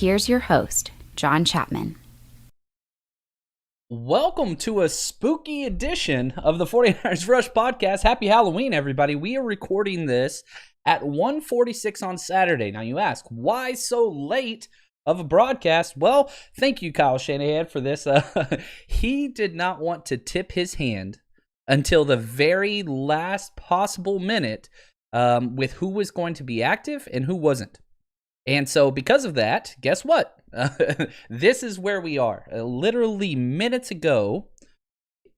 here's your host, John Chapman. Welcome to a spooky edition of the 49ers Rush podcast. Happy Halloween, everybody. We are recording this at 1:46 on Saturday. Now you ask, why so late of a broadcast? Well, thank you, Kyle Shanahan, for this. He did not want to tip his hand until the very last possible minute with who was going to be active and who wasn't. And so because of that, guess what? This is where we are. Literally minutes ago,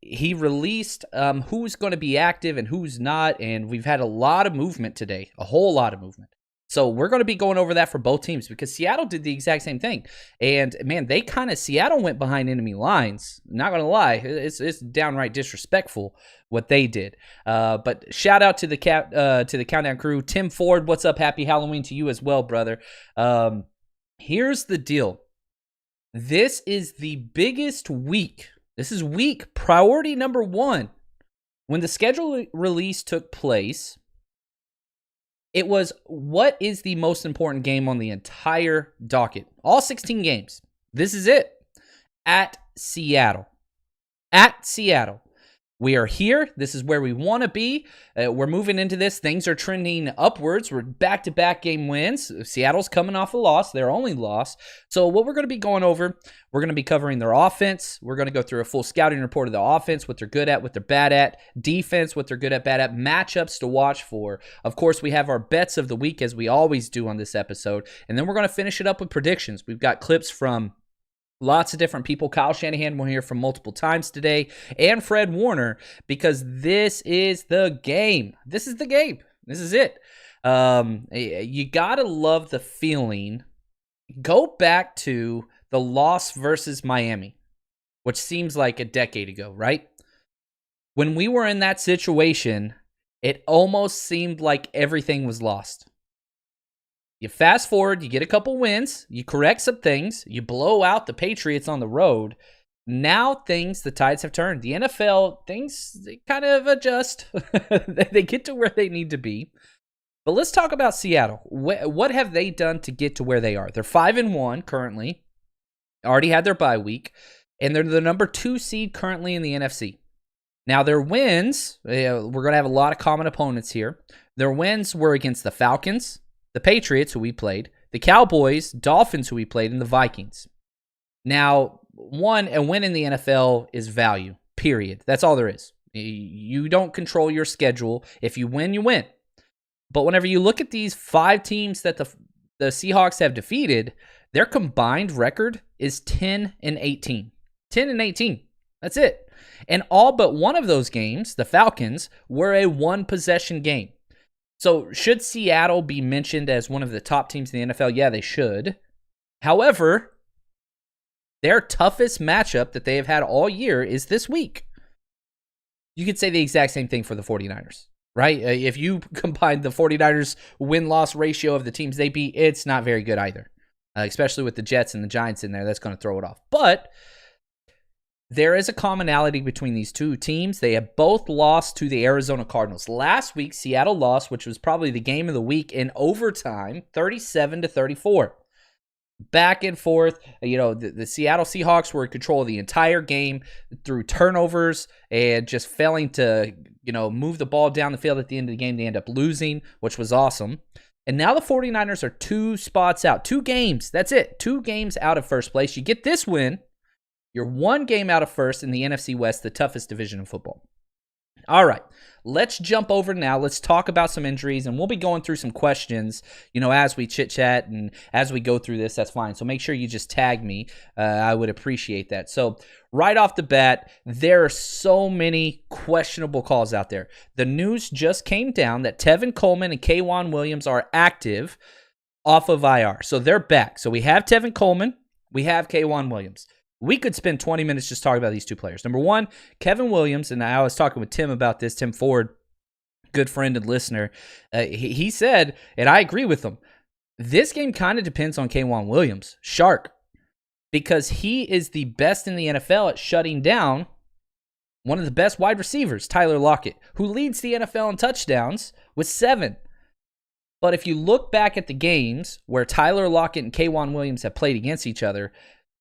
he released who's going to be active and who's not, and we've had a lot of movement today, a whole lot of movement. So we're going to be going over that for both teams because Seattle did the exact same thing. And, man, Seattle went behind enemy lines. Not going to lie, it's downright disrespectful what they did. But shout out to the Countdown crew. Tim Ford, what's up? Happy Halloween to you as well, brother. Here's the deal. This is the biggest week. This is week priority number 1. When the schedule release took place, it was what is the most important game on the entire docket. All 16 games. This is it. At Seattle. At Seattle. We are here. This is where we want to be. We're moving into this. Things are trending upwards. We're back-to-back game wins. Seattle's coming off a loss, their only loss. So what we're going to be going over, we're going to be covering their offense. We're going to go through a full scouting report of the offense, what they're good at, what they're bad at, defense, what they're good at, bad at, matchups to watch for. Of course, we have our bets of the week as we always do on this episode. And then we're going to finish it up with predictions. We've got clips from lots of different people. Kyle Shanahan will hear from multiple times today, and Fred Warner, because this is the game. This is the game. This is it. You got to love the feeling. Go back to the loss versus Miami, which seems like a decade ago, right? When we were in that situation, it almost seemed like everything was lost. You fast forward, you get a couple wins, you correct some things, you blow out the Patriots on the road. Now the tides have turned. The NFL, they kind of adjust. They get to where they need to be. But let's talk about Seattle. What have they done to get to where they are? They're 5-1 currently. Already had their bye week. And they're the number 2 seed currently in the NFC. Now their wins, we're going to have a lot of common opponents here. Their wins were against the Falcons, the Patriots, who we played, the Cowboys, Dolphins, who we played, and the Vikings. Now, a win in the NFL is value, period. That's all there is. You don't control your schedule. If you win, you win. But whenever you look at these 5 teams that the Seahawks have defeated, their combined record is 10-18. 10-18. That's it. And all but one of those games, the Falcons, were a one-possession game. So should Seattle be mentioned as one of the top teams in the NFL? Yeah, they should. However, their toughest matchup that they have had all year is this week. You could say the exact same thing for the 49ers, right? If you combine the 49ers win-loss ratio of the teams they beat, it's not very good either, especially with the Jets and the Giants in there. That's going to throw it off. But there is a commonality between these two teams. They have both lost to the Arizona Cardinals. Last week, Seattle lost, which was probably the game of the week, in overtime, 37-34. Back and forth. The Seattle Seahawks were in control of the entire game through turnovers and just failing to, move the ball down the field at the end of the game. They end up losing, which was awesome. And now the 49ers are 2 spots out. 2 games. That's it. 2 games out of first place. You get this win, you're 1 game out of first in the NFC West, the toughest division in football. All right, let's jump over now. Let's talk about some injuries, and we'll be going through some questions, as we chit-chat and as we go through this. That's fine. So make sure you just tag me. I would appreciate that. So right off the bat, there are so many questionable calls out there. The news just came down that Tevin Coleman and K'Waun Williams are active off of IR. So they're back. So we have Tevin Coleman. We have K'Waun Williams. We could spend 20 minutes just talking about these 2 players. Number 1, Kevin Williams, and I was talking with Tim about this, Tim Ford, good friend and listener. He said, and I agree with him, this game kind of depends on K'Waun Williams, Shark, because he is the best in the NFL at shutting down one of the best wide receivers, Tyler Lockett, who leads the NFL in touchdowns with 7. But if you look back at the games where Tyler Lockett and K'Wan Williams have played against each other,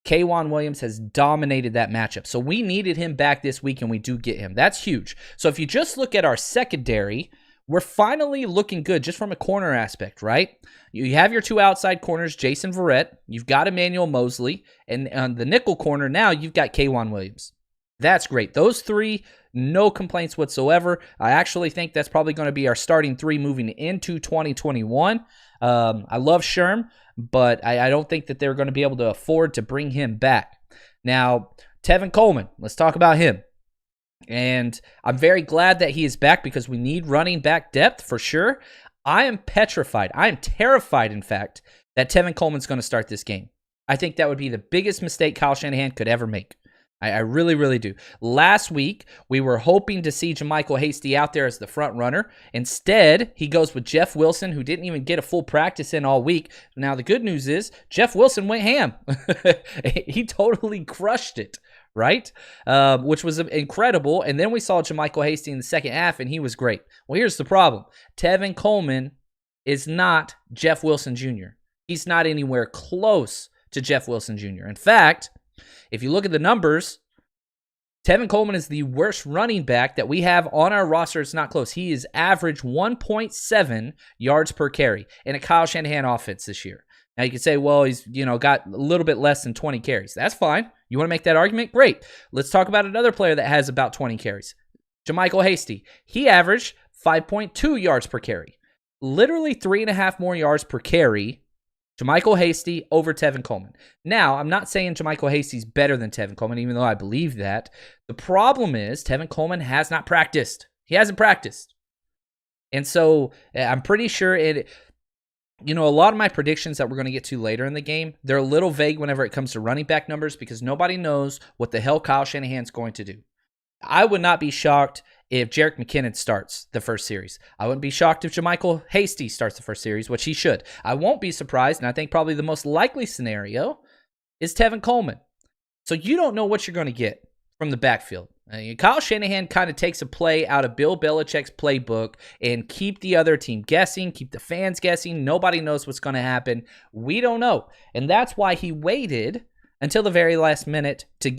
K'Wan Williams has dominated that matchup. So we needed him back this week, and we do get him. That's huge. So if you just look at our secondary, we're finally looking good just from a corner aspect, right? You have your two outside corners, Jason Verrett. You've got Emmanuel Mosley. And on the nickel corner now, you've got K'Wan Williams. That's great. Those three, no complaints whatsoever. I actually think that's probably going to be our starting three moving into 2021. I love Sherm, but I don't think that they're going to be able to afford to bring him back. Now, Tevin Coleman, let's talk about him. And I'm very glad that he is back because we need running back depth for sure. I am petrified. I am terrified, in fact, that Tevin Coleman's going to start this game. I think that would be the biggest mistake Kyle Shanahan could ever make. I really, really do. Last week, we were hoping to see JaMycal Hasty out there as the front runner. Instead, he goes with Jeff Wilson, who didn't even get a full practice in all week. Now, the good news is Jeff Wilson went ham. He totally crushed it, right? Which was incredible. And then we saw JaMycal Hasty in the second half, and he was great. Well, here's the problem. Tevin Coleman is not Jeff Wilson Jr. He's not anywhere close to Jeff Wilson Jr. In fact, if you look at the numbers, Tevin Coleman is the worst running back that we have on our roster. It's not close. He is average 1.7 yards per carry in a Kyle Shanahan offense this year. Now you can say, well, he's got a little bit less than 20 carries. That's fine. You want to make that argument? Great. Let's talk about another player that has about 20 carries. JaMycal Hasty. He averaged 5.2 yards per carry. Literally 3.5 more yards per carry. JaMycal Hasty over Tevin Coleman. Now, I'm not saying JaMycal Hasty's better than Tevin Coleman, even though I believe that. The problem is Tevin Coleman has not practiced. He hasn't practiced. And so I'm pretty sure a lot of my predictions that we're going to get to later in the game, they're a little vague whenever it comes to running back numbers because nobody knows what the hell Kyle Shanahan's going to do. I would not be shocked if Jerick McKinnon starts the first series. I wouldn't be shocked if JaMycal Hasty starts the first series, which he should. I won't be surprised, and I think probably the most likely scenario is Tevin Coleman. So you don't know what you're going to get from the backfield. Kyle Shanahan kind of takes a play out of Bill Belichick's playbook and keep the other team guessing, keep the fans guessing. Nobody knows what's going to happen. We don't know. And that's why he waited until the very last minute to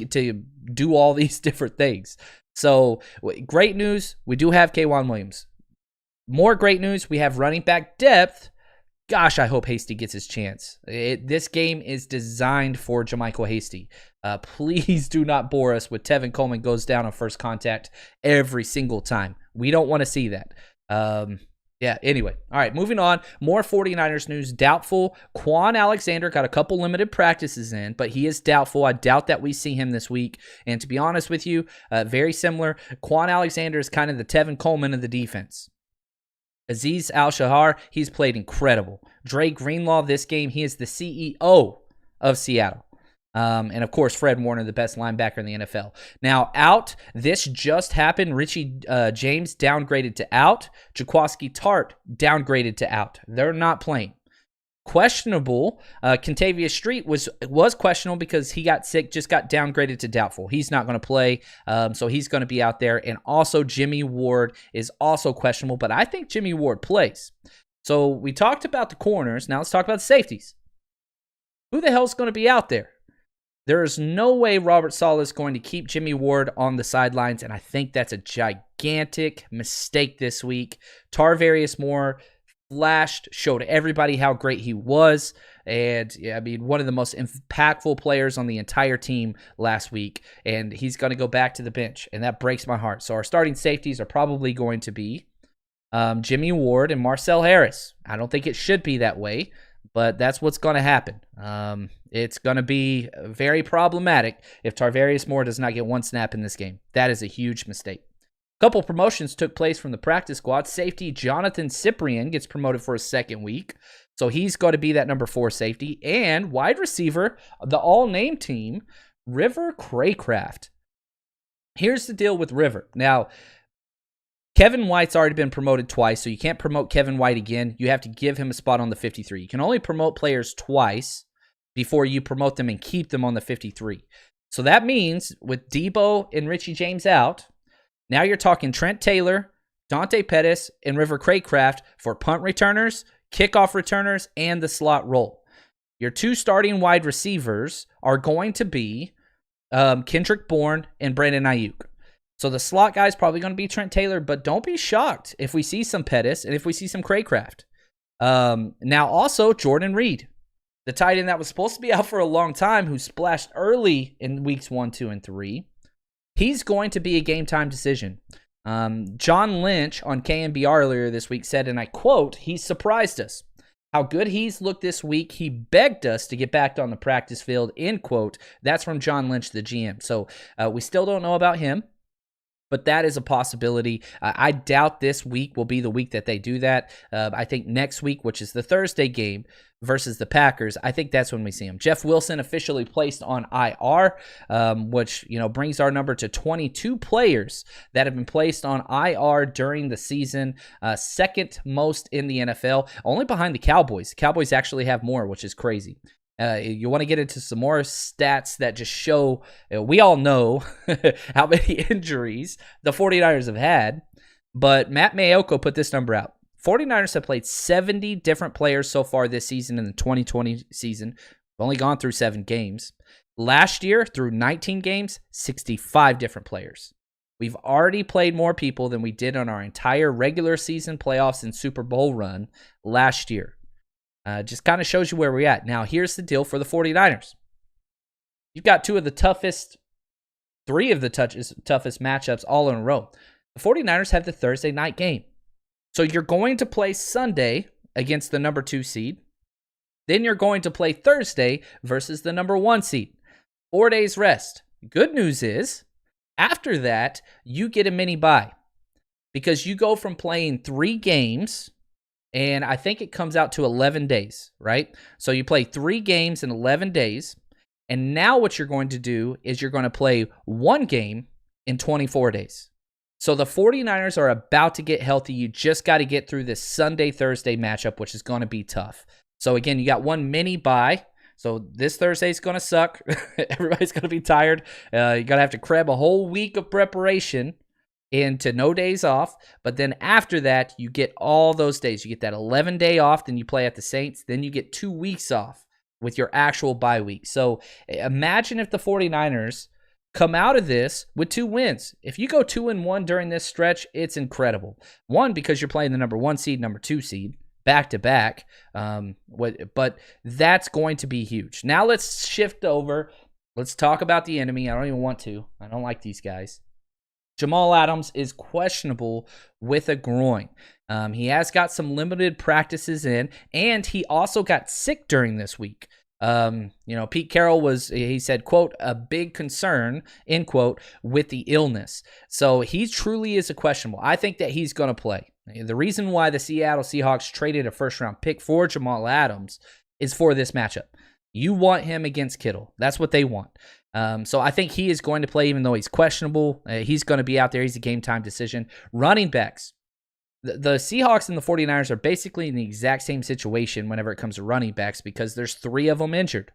do all these different things. So, great news, we do have K'Wan Williams. More great news, we have running back depth. Gosh, I hope Hasty gets his chance. This game is designed for JaMycal Hasty. Please do not bore us with Tevin Coleman goes down on first contact every single time. We don't want to see that. Anyway. All right, moving on. More 49ers news. Doubtful. Quan Alexander got a couple limited practices in, but he is doubtful. I doubt that we see him this week. And to be honest with you, very similar. Quan Alexander is kind of the Tevin Coleman of the defense. Azeez Al-Shahar, he's played incredible. Dre Greenlaw this game, he is the CEO of Seattle. And of course, Fred Warner, the best linebacker in the NFL. Now, out, this just happened. Richie James downgraded to out. Jaquaski Tart downgraded to out. They're not playing. Questionable. Kentavious Street was questionable because he got sick, just got downgraded to doubtful. He's not going to play, so he's going to be out there. And also, Jimmy Ward is also questionable, but I think Jimmy Ward plays. So we talked about the corners. Now let's talk about the safeties. Who the hell is going to be out there? There is no way Robert Saleh is going to keep Jimmy Ward on the sidelines, and I think that's a gigantic mistake this week. Tarvarius Moore flashed, showed everybody how great he was, and one of the most impactful players on the entire team last week, and he's going to go back to the bench, and that breaks my heart. So our starting safeties are probably going to be Jimmy Ward and Marcel Harris. I don't think it should be that way, but that's what's going to happen. It's going to be very problematic if Tarvarius Moore does not get one snap in this game. That is a huge mistake. A couple promotions took place from the practice squad. Safety Jonathan Cyprian gets promoted for his second week, so he's going to be that number 4 safety. And wide receiver, the all-name team, River Craycraft. Here's the deal with River. Now, Kevin White's already been promoted twice, so you can't promote Kevin White again. You have to give him a spot on the 53. You can only promote players twice before you promote them and keep them on the 53. So that means with Debo and Richie James out, now you're talking Trent Taylor, Dante Pettis, and River Craycraft for punt returners, kickoff returners, and the slot role. Your 2 starting wide receivers are going to be Kendrick Bourne and Brandon Ayuk. So the slot guy is probably going to be Trent Taylor, but don't be shocked if we see some Pettis and if we see some Craycraft. Now also Jordan Reed, the tight end that was supposed to be out for a long time, who splashed early in weeks 1, 2, and 3. He's going to be a game time decision. John Lynch on KNBR earlier this week said, and I quote, "He surprised us. How good he's looked this week. He begged us to get back on the practice field," end quote. That's from John Lynch, the GM. So we still don't know about him, but that is a possibility. I doubt this week will be the week that they do that. I think next week, which is the Thursday game versus the Packers, I think that's when we see him. Jeff Wilson officially placed on IR, which brings our number to 22 players that have been placed on IR during the season, second most in the NFL, only behind the Cowboys. The Cowboys actually have more, which is crazy. You want to get into some more stats that just show, we all know how many injuries the 49ers have had, but Matt Mayoko put this number out. 49ers have played 70 different players so far this season in the 2020 season. We've only gone through 7 games. Last year, through 19 games, 65 different players. We've already played more people than we did on our entire regular season, playoffs, and Super Bowl run last year. Just kind of shows you where we're at. Now, here's the deal for the 49ers. You've got 3 of the toughest matchups all in a row. The 49ers have the Thursday night game. So you're going to play Sunday against the number 2 seed. Then you're going to play Thursday versus the number 1 seed. 4 days rest. Good news is, after that, you get a mini bye. Because you go from playing 3 games, and I think it comes out to 11 days, right? So you play 3 games in 11 days, and now what you're going to do is you're going to play 1 game in 24 days. So the 49ers are about to get healthy. You just got to get through this Sunday-Thursday matchup, which is going to be tough. So again, you got 1 mini bye. So this Thursday is going to suck. Everybody's going to be tired. You're going to have to cram a whole week of preparation into no days off. But then after that, you get all those days. You get that 11-day off. Then you play at the Saints. Then you get 2 weeks off with your actual bye week. So imagine if the 49ers come out of this with 2 wins. If you go 2-1 during this stretch, it's incredible. 1, because you're playing the number 1 seed, number 2 seed, back to back. But that's going to be huge. Now let's shift over. Let's talk about the enemy. I don't even want to. I don't like these guys. Jamal Adams is questionable with a groin. He has got some limited practices in, and he also got sick during this week. Pete Carroll he said, quote, "a big concern," end quote, with the illness. So he truly is a questionable. I think that he's going to play. The reason why the Seattle Seahawks traded a first-round pick for Jamal Adams is for this matchup. You want him against Kittle. That's what they want. So I think he is going to play even though he's questionable. He's going to be out there. He's a game-time decision. Running backs. The Seahawks and the 49ers are basically in the exact same situation whenever it comes to running backs because there's 3 of them injured.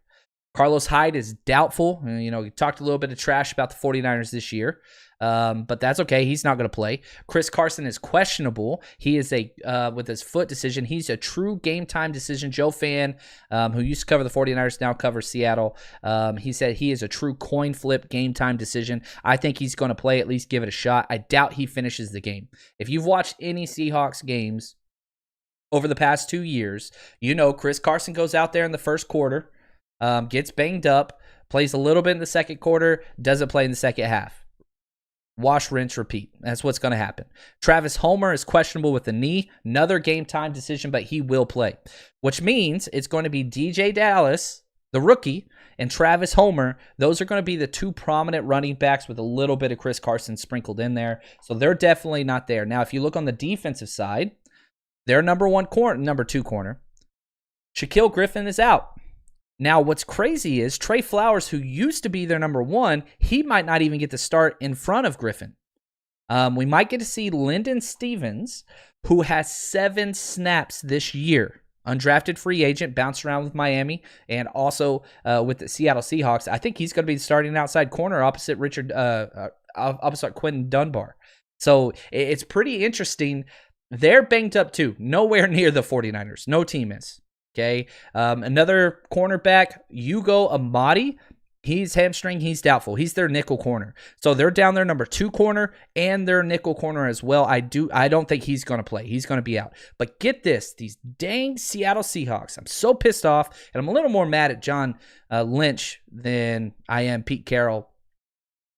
Carlos Hyde is doubtful. We talked a little bit of trash about the 49ers this year, but that's okay. He's not going to play. Chris Carson is questionable. He is with his foot decision, he's a true game-time decision. Joe Fan, who used to cover the 49ers, now covers Seattle. He said he is a true coin flip game-time decision. I think he's going to play, at least give it a shot. I doubt he finishes the game. If you've watched any Seahawks games over the past 2 years, Chris Carson goes out there in the first quarter, gets banged up, plays a little bit in the second quarter, doesn't play in the second half. Wash, rinse, repeat. That's what's going to happen. Travis Homer is questionable with the knee. Another game-time decision, but he will play. Which means it's going to be DJ Dallas, the rookie, and Travis Homer. Those are going to be the 2 prominent running backs with a little bit of Chris Carson sprinkled in there. So they're definitely not there. Now, if you look on the defensive side, their number 2 corner, Shaquille Griffin is out. Now, what's crazy is Trey Flowers, who used to be their number 1, he might not even get to start in front of Griffin. We might get to see Lyndon Stevens, who has 7 snaps this year. Undrafted free agent, bounced around with Miami and also with the Seattle Seahawks. I think he's going to be starting outside corner opposite Quentin Dunbar. So it's pretty interesting They're banged up too. Nowhere near the 49ers. No team is. Okay. Another cornerback, Hugo Amadi. He's hamstring. He's doubtful. He's their nickel corner. So they're down their number 2 corner and their nickel corner as well. I don't think he's going to play. He's going to be out. But get this, these dang Seattle Seahawks. I'm so pissed off, and I'm a little more mad at John Lynch than I am Pete Carroll.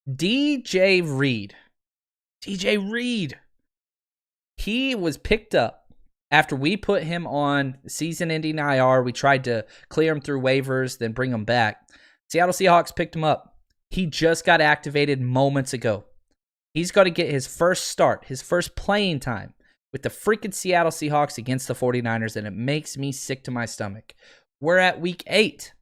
DJ Reed. He was picked up after we put him on season-ending IR. We tried to clear him through waivers, then bring him back. Seattle Seahawks picked him up. He just got activated moments ago. He's got to get his first start, his first playing time with the freaking Seattle Seahawks against the 49ers, and it makes me sick to my stomach. We're at week 8.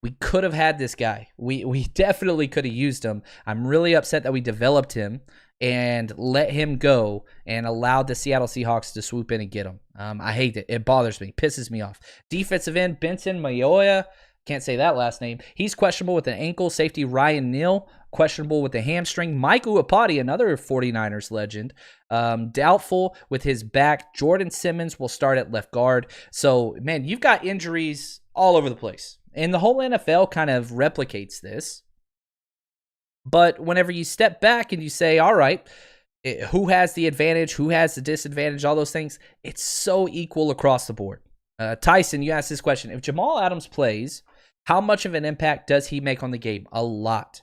We could have had this guy. We definitely could have used him. I'm really upset that we developed him and let him go and allowed the Seattle Seahawks to swoop in and get him. I hate it. It bothers me. Pisses me off. Defensive end, Benson Mayoya. Can't say that last name. He's questionable with an ankle. Safety Ryan Neal, questionable with a hamstring. Mike Uapati, another 49ers legend, doubtful with his back. Jordan Simmons will start at left guard. So, man, you've got injuries all over the place. And the whole NFL kind of replicates this. But whenever you step back and you say, all right, who has the advantage, who has the disadvantage, all those things, it's so equal across the board. Tyson, you asked this question. If Jamal Adams plays, how much of an impact does he make on the game? A lot.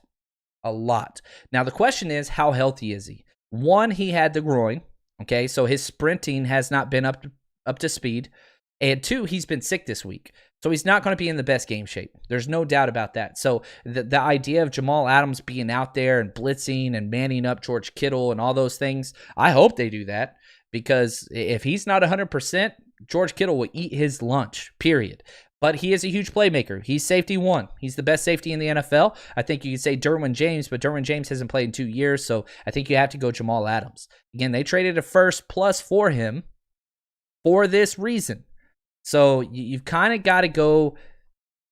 Now, the question is, how healthy is he? One, he had the groin. Okay, so his sprinting has not been up to speed. And 2, he's been sick this week. So he's not going to be in the best game shape. There's no doubt about that. So the idea of Jamal Adams being out there and blitzing and manning up George Kittle and all those things, I hope they do that, because if he's not 100%, George Kittle will eat his lunch, period. But he is a huge playmaker. He's safety 1. He's the best safety in the NFL. I think you could say Derwin James, but Derwin James hasn't played in 2 years, so I think you have to go Jamal Adams. Again, they traded a first plus for him for this reason. So you've kind of got to go,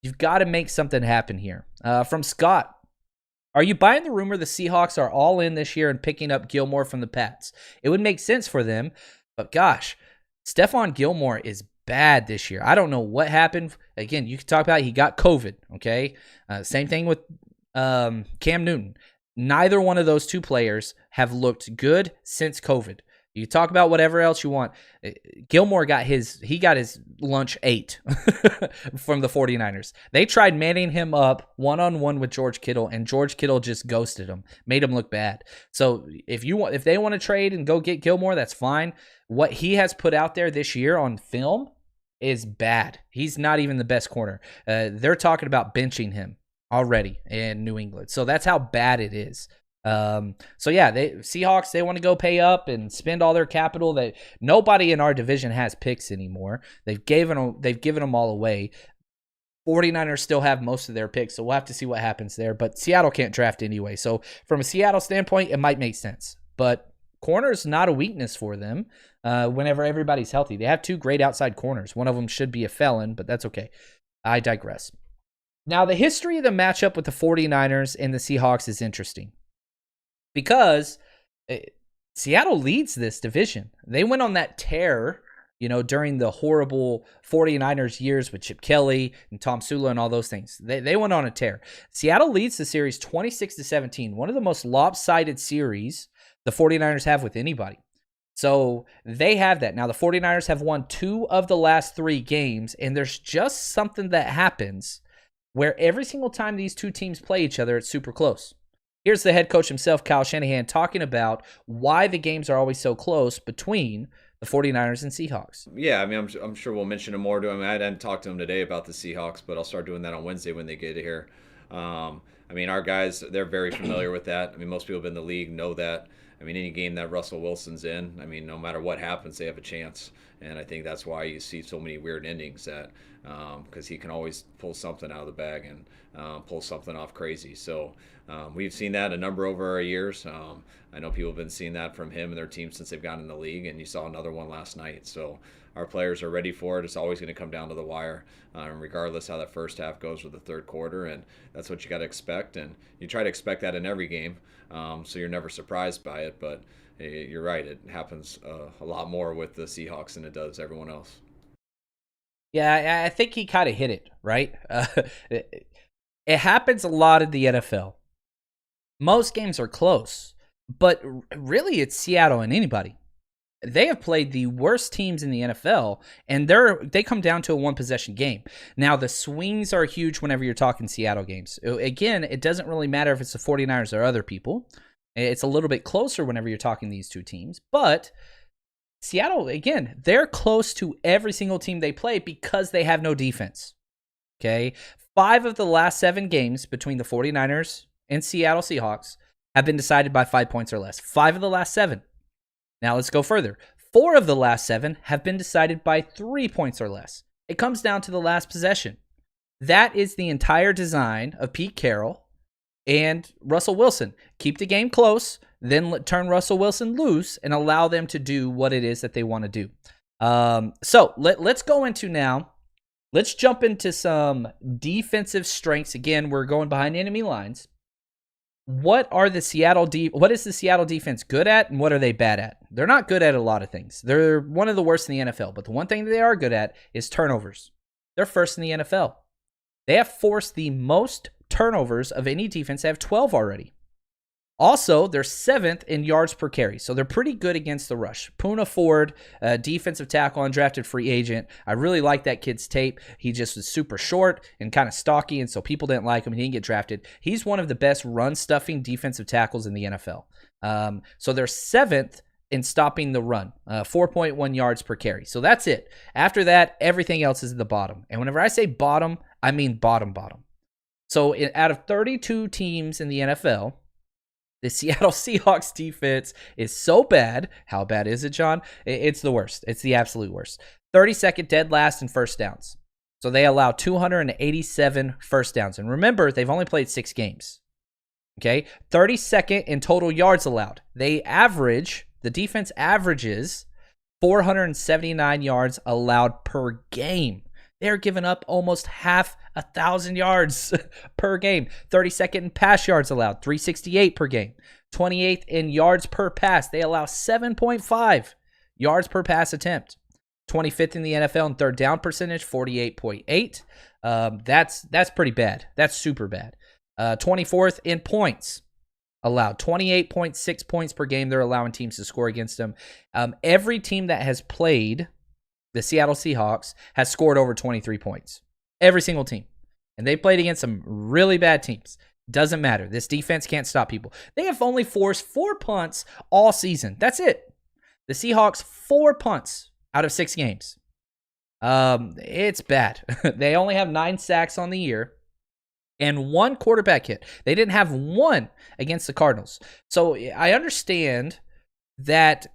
you've got to make something happen here. From Scott, are you buying the rumor the Seahawks are all in this year and picking up Gilmore from the Pats? It would make sense for them, but gosh, Stephon Gilmore is bad this year. I don't know what happened. Again, you can talk about he got COVID, okay? Same thing with Cam Newton. Neither one of those 2 players have looked good since COVID. You talk about whatever else you want. Gilmore got his lunch ate from the 49ers. They tried manning him up one-on-one with George Kittle, and George Kittle just ghosted him, made him look bad. So if they want to trade and go get Gilmore, that's fine. What he has put out there this year on film is bad. He's not even the best corner. They're talking about benching him already in New England. So that's how bad it is. So yeah, Seahawks, they want to go pay up and spend all their capital. That nobody in our division has picks anymore. They've given them all away. 49ers still have most of their picks, so we'll have to see what happens there. But Seattle can't draft anyway. So from a Seattle standpoint, it might make sense. But corner is not a weakness for them whenever everybody's healthy. They have 2 great outside corners. One of them should be a felon, but that's okay. I digress. Now, the history of the matchup with the 49ers and the Seahawks is interesting, because Seattle leads this division. They went on that tear, during the horrible 49ers years with Chip Kelly and Tom Sula and all those things. They went on a tear. Seattle leads the series 26-17, one of the most lopsided series the 49ers have with anybody. So they have that. Now, the 49ers have won 2 of the last 3 games, and there's just something that happens where every single time these 2 teams play each other, it's super close. Here's the head coach himself, Kyle Shanahan, talking about why the games are always so close between the 49ers and Seahawks. Yeah, I mean, I'm sure we'll mention him more to him. I didn't talk to him today about the Seahawks, but I'll start doing that on Wednesday when they get here. I mean, our guys, they're very familiar with that. I mean, most people in the league know that. I mean, any game that Russell Wilson's in, I mean, no matter what happens, they have a chance. And I think that's why you see so many weird endings, that because he can always pull something out of the bag and pull something off crazy. So we've seen that a number over our years. I know people have been seeing that from him and their team since they've gotten in the league, and you saw another one last night. So our players are ready for it. It's always going to come down to the wire, regardless how that first half goes with the third quarter, and that's what you got to expect. And you try to expect that in every game, so you're never surprised by it. But you're right, it happens a lot more with the Seahawks than it does everyone else. Yeah, I think he kind of hit it, right? It happens a lot in the NFL. Most games are close, but really it's Seattle and anybody. They have played the worst teams in the NFL, and they come down to a one-possession game. Now, the swings are huge whenever you're talking Seattle games. Again, it doesn't really matter if it's the 49ers or other people. It's a little bit closer whenever you're talking these two teams, but Seattle, again, they're close to every single team they play because they have no defense. Okay? 5 of the last 7 games between the 49ers and Seattle Seahawks have been decided by 5 points or less. 5 of the last 7. Now let's go further. 4 of the last 7 have been decided by 3 points or less. It comes down to the last possession. That is the entire design of Pete Carroll and Russell Wilson. Keep the game close, then turn Russell Wilson loose and allow them to do what it is that they want to do. So let's go into now. Let's jump into some defensive strengths. Again, we're going behind enemy lines. What is the Seattle defense good at, and what are they bad at? They're not good at a lot of things. They're one of the worst in the NFL, but the one thing that they are good at is turnovers. They're first in the NFL. They have forced the most turnovers of any defense. They have 12 already. Also, they're 7th in yards per carry, so they're pretty good against the rush. Poona Ford, defensive tackle, undrafted free agent. I really like that kid's tape. He just was super short and kind of stocky, and so people didn't like him. He didn't get drafted. He's one of the best run-stuffing defensive tackles in the NFL. So they're 7th in stopping the run, 4.1 yards per carry. So that's it. After that, everything else is at the bottom. And whenever I say bottom, I mean bottom. So out of 32 teams in the NFL, the Seattle Seahawks defense is so bad. How bad is it, John? It's the worst. It's the absolute worst. 32nd dead last in first downs. So they allow 287 first downs. And remember, they've only played 6 games. Okay? 32nd in total yards allowed. The defense averages 479 yards allowed per game. They're giving up almost 1,000 yards per game. 32nd in pass yards allowed, 368 per game. 28th in yards per pass. They allow 7.5 yards per pass attempt. 25th in the NFL in third down percentage, 48.8. That's pretty bad. That's super bad. 24th in points allowed, 28.6 points per game. They're allowing teams to score against them. Every team that has played the Seattle Seahawks has scored over 23 points. Every single team. And they played against some really bad teams. Doesn't matter. This defense can't stop people. They have only forced 4 punts all season. That's it. The Seahawks, 4 punts out of 6 games. It's bad. They only have 9 sacks on the year and 1 quarterback hit. They didn't have 1 against the Cardinals. So I understand that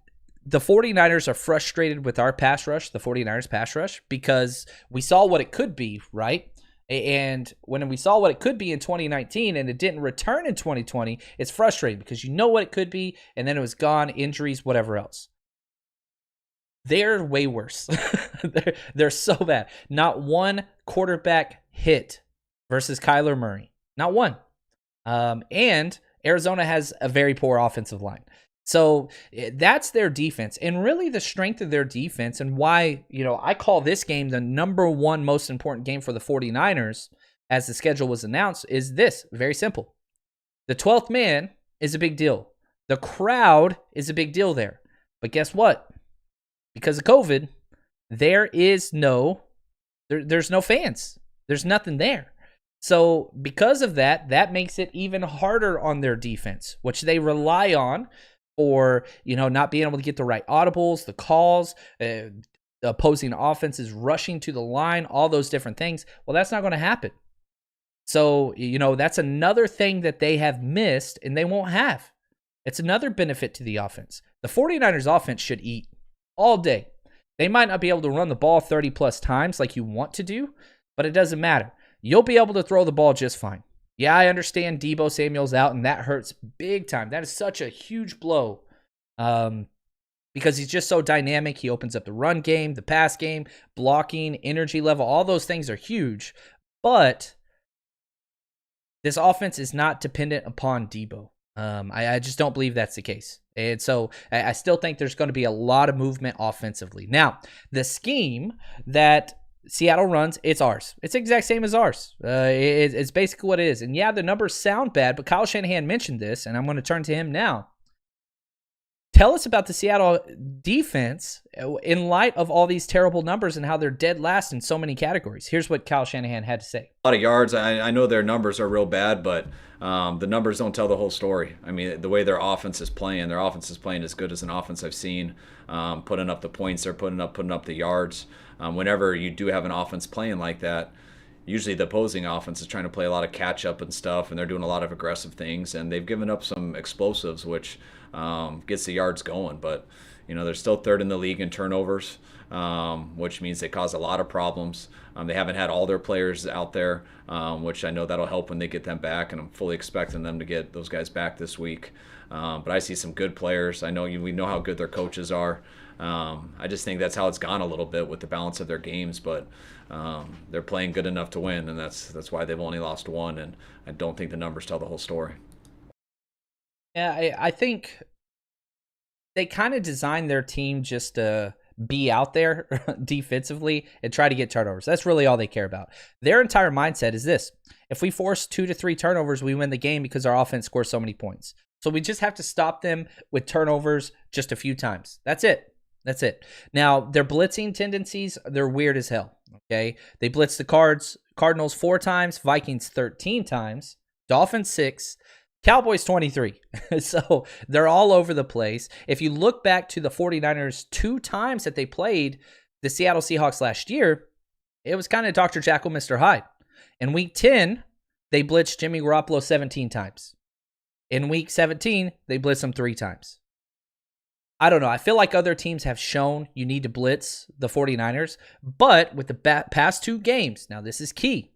the 49ers are frustrated with our pass rush, the 49ers pass rush, because we saw what it could be, right? And when we saw what it could be in 2019 and it didn't return in 2020, it's frustrating because you know what it could be, and then it was gone, injuries, whatever else. They're way worse. they're so bad. Not 1 quarterback hit versus Kyler Murray. Not 1. And Arizona has a very poor offensive line. So that's their defense, and really the strength of their defense, and why, I call this game the number 1 most important game for the 49ers as the schedule was announced, is this. Very simple. The 12th man is a big deal. The crowd is a big deal there. But guess what? Because of COVID, there's no fans. There's nothing there. So because of that, that makes it even harder on their defense, which they rely on, or, not being able to get the right audibles, the calls, the opposing offenses rushing to the line, all those different things. Well, that's not going to happen. So, that's another thing that they have missed and they won't have. It's another benefit to the offense. The 49ers offense should eat all day. They might not be able to run the ball 30 plus times like you want to do, but it doesn't matter. You'll be able to throw the ball just fine. Yeah, I understand Deebo Samuel's out, and that hurts big time. That is such a huge blow because he's just so dynamic. He opens up the run game, the pass game, blocking, energy level. All those things are huge, but this offense is not dependent upon Deebo. I just don't believe that's the case. And so I still think there's going to be a lot of movement offensively. Now, the scheme that Seattle runs, it's ours. It's the exact same as ours. It's basically what it is. And yeah, the numbers sound bad, but Kyle Shanahan mentioned this, and I'm going to turn to him now. Tell us about the Seattle defense in light of all these terrible numbers and how they're dead last in so many categories. Here's what Kyle Shanahan had to say. A lot of yards. I know their numbers are real bad, but the numbers don't tell the whole story. I mean, the way their offense is playing as good as an offense I've seen. Putting up the points they're putting up the yards. Whenever you do have an offense playing like that, usually the opposing offense is trying to play a lot of catch up and stuff, and they're doing a lot of aggressive things, and they've given up some explosives, which gets the yards going. But they're still third in the league in turnovers, which means they cause a lot of problems. They haven't had all their players out there, which I know that'll help when they get them back, and I'm fully expecting them to get those guys back this week. But I see some good players. I know we know how good their coaches are. I just think that's how it's gone a little bit with the balance of their games, but they're playing good enough to win, and that's why they've only lost one, and I don't think the numbers tell the whole story. Yeah, I think they kind of designed their team just to be out there defensively and try to get turnovers. That's really all they care about. Their entire mindset is this: if we force 2 to 3 turnovers, we win the game because our offense scores so many points. So we just have to stop them with turnovers just a few times. That's it. Now, their blitzing tendencies, they're weird as hell, okay? They blitz the Cardinals 4 times, Vikings 13 times, Dolphins 6, Cowboys 23. So they're all over the place. If you look back to the 49ers 2 times that they played the Seattle Seahawks last year, it was kind of Dr. Jekyll, Mr. Hyde. In Week 10, they blitzed Jimmy Garoppolo 17 times. In Week 17, they blitzed him 3 times. I don't know. I feel like other teams have shown you need to blitz the 49ers, but with the past 2 games, now this is key.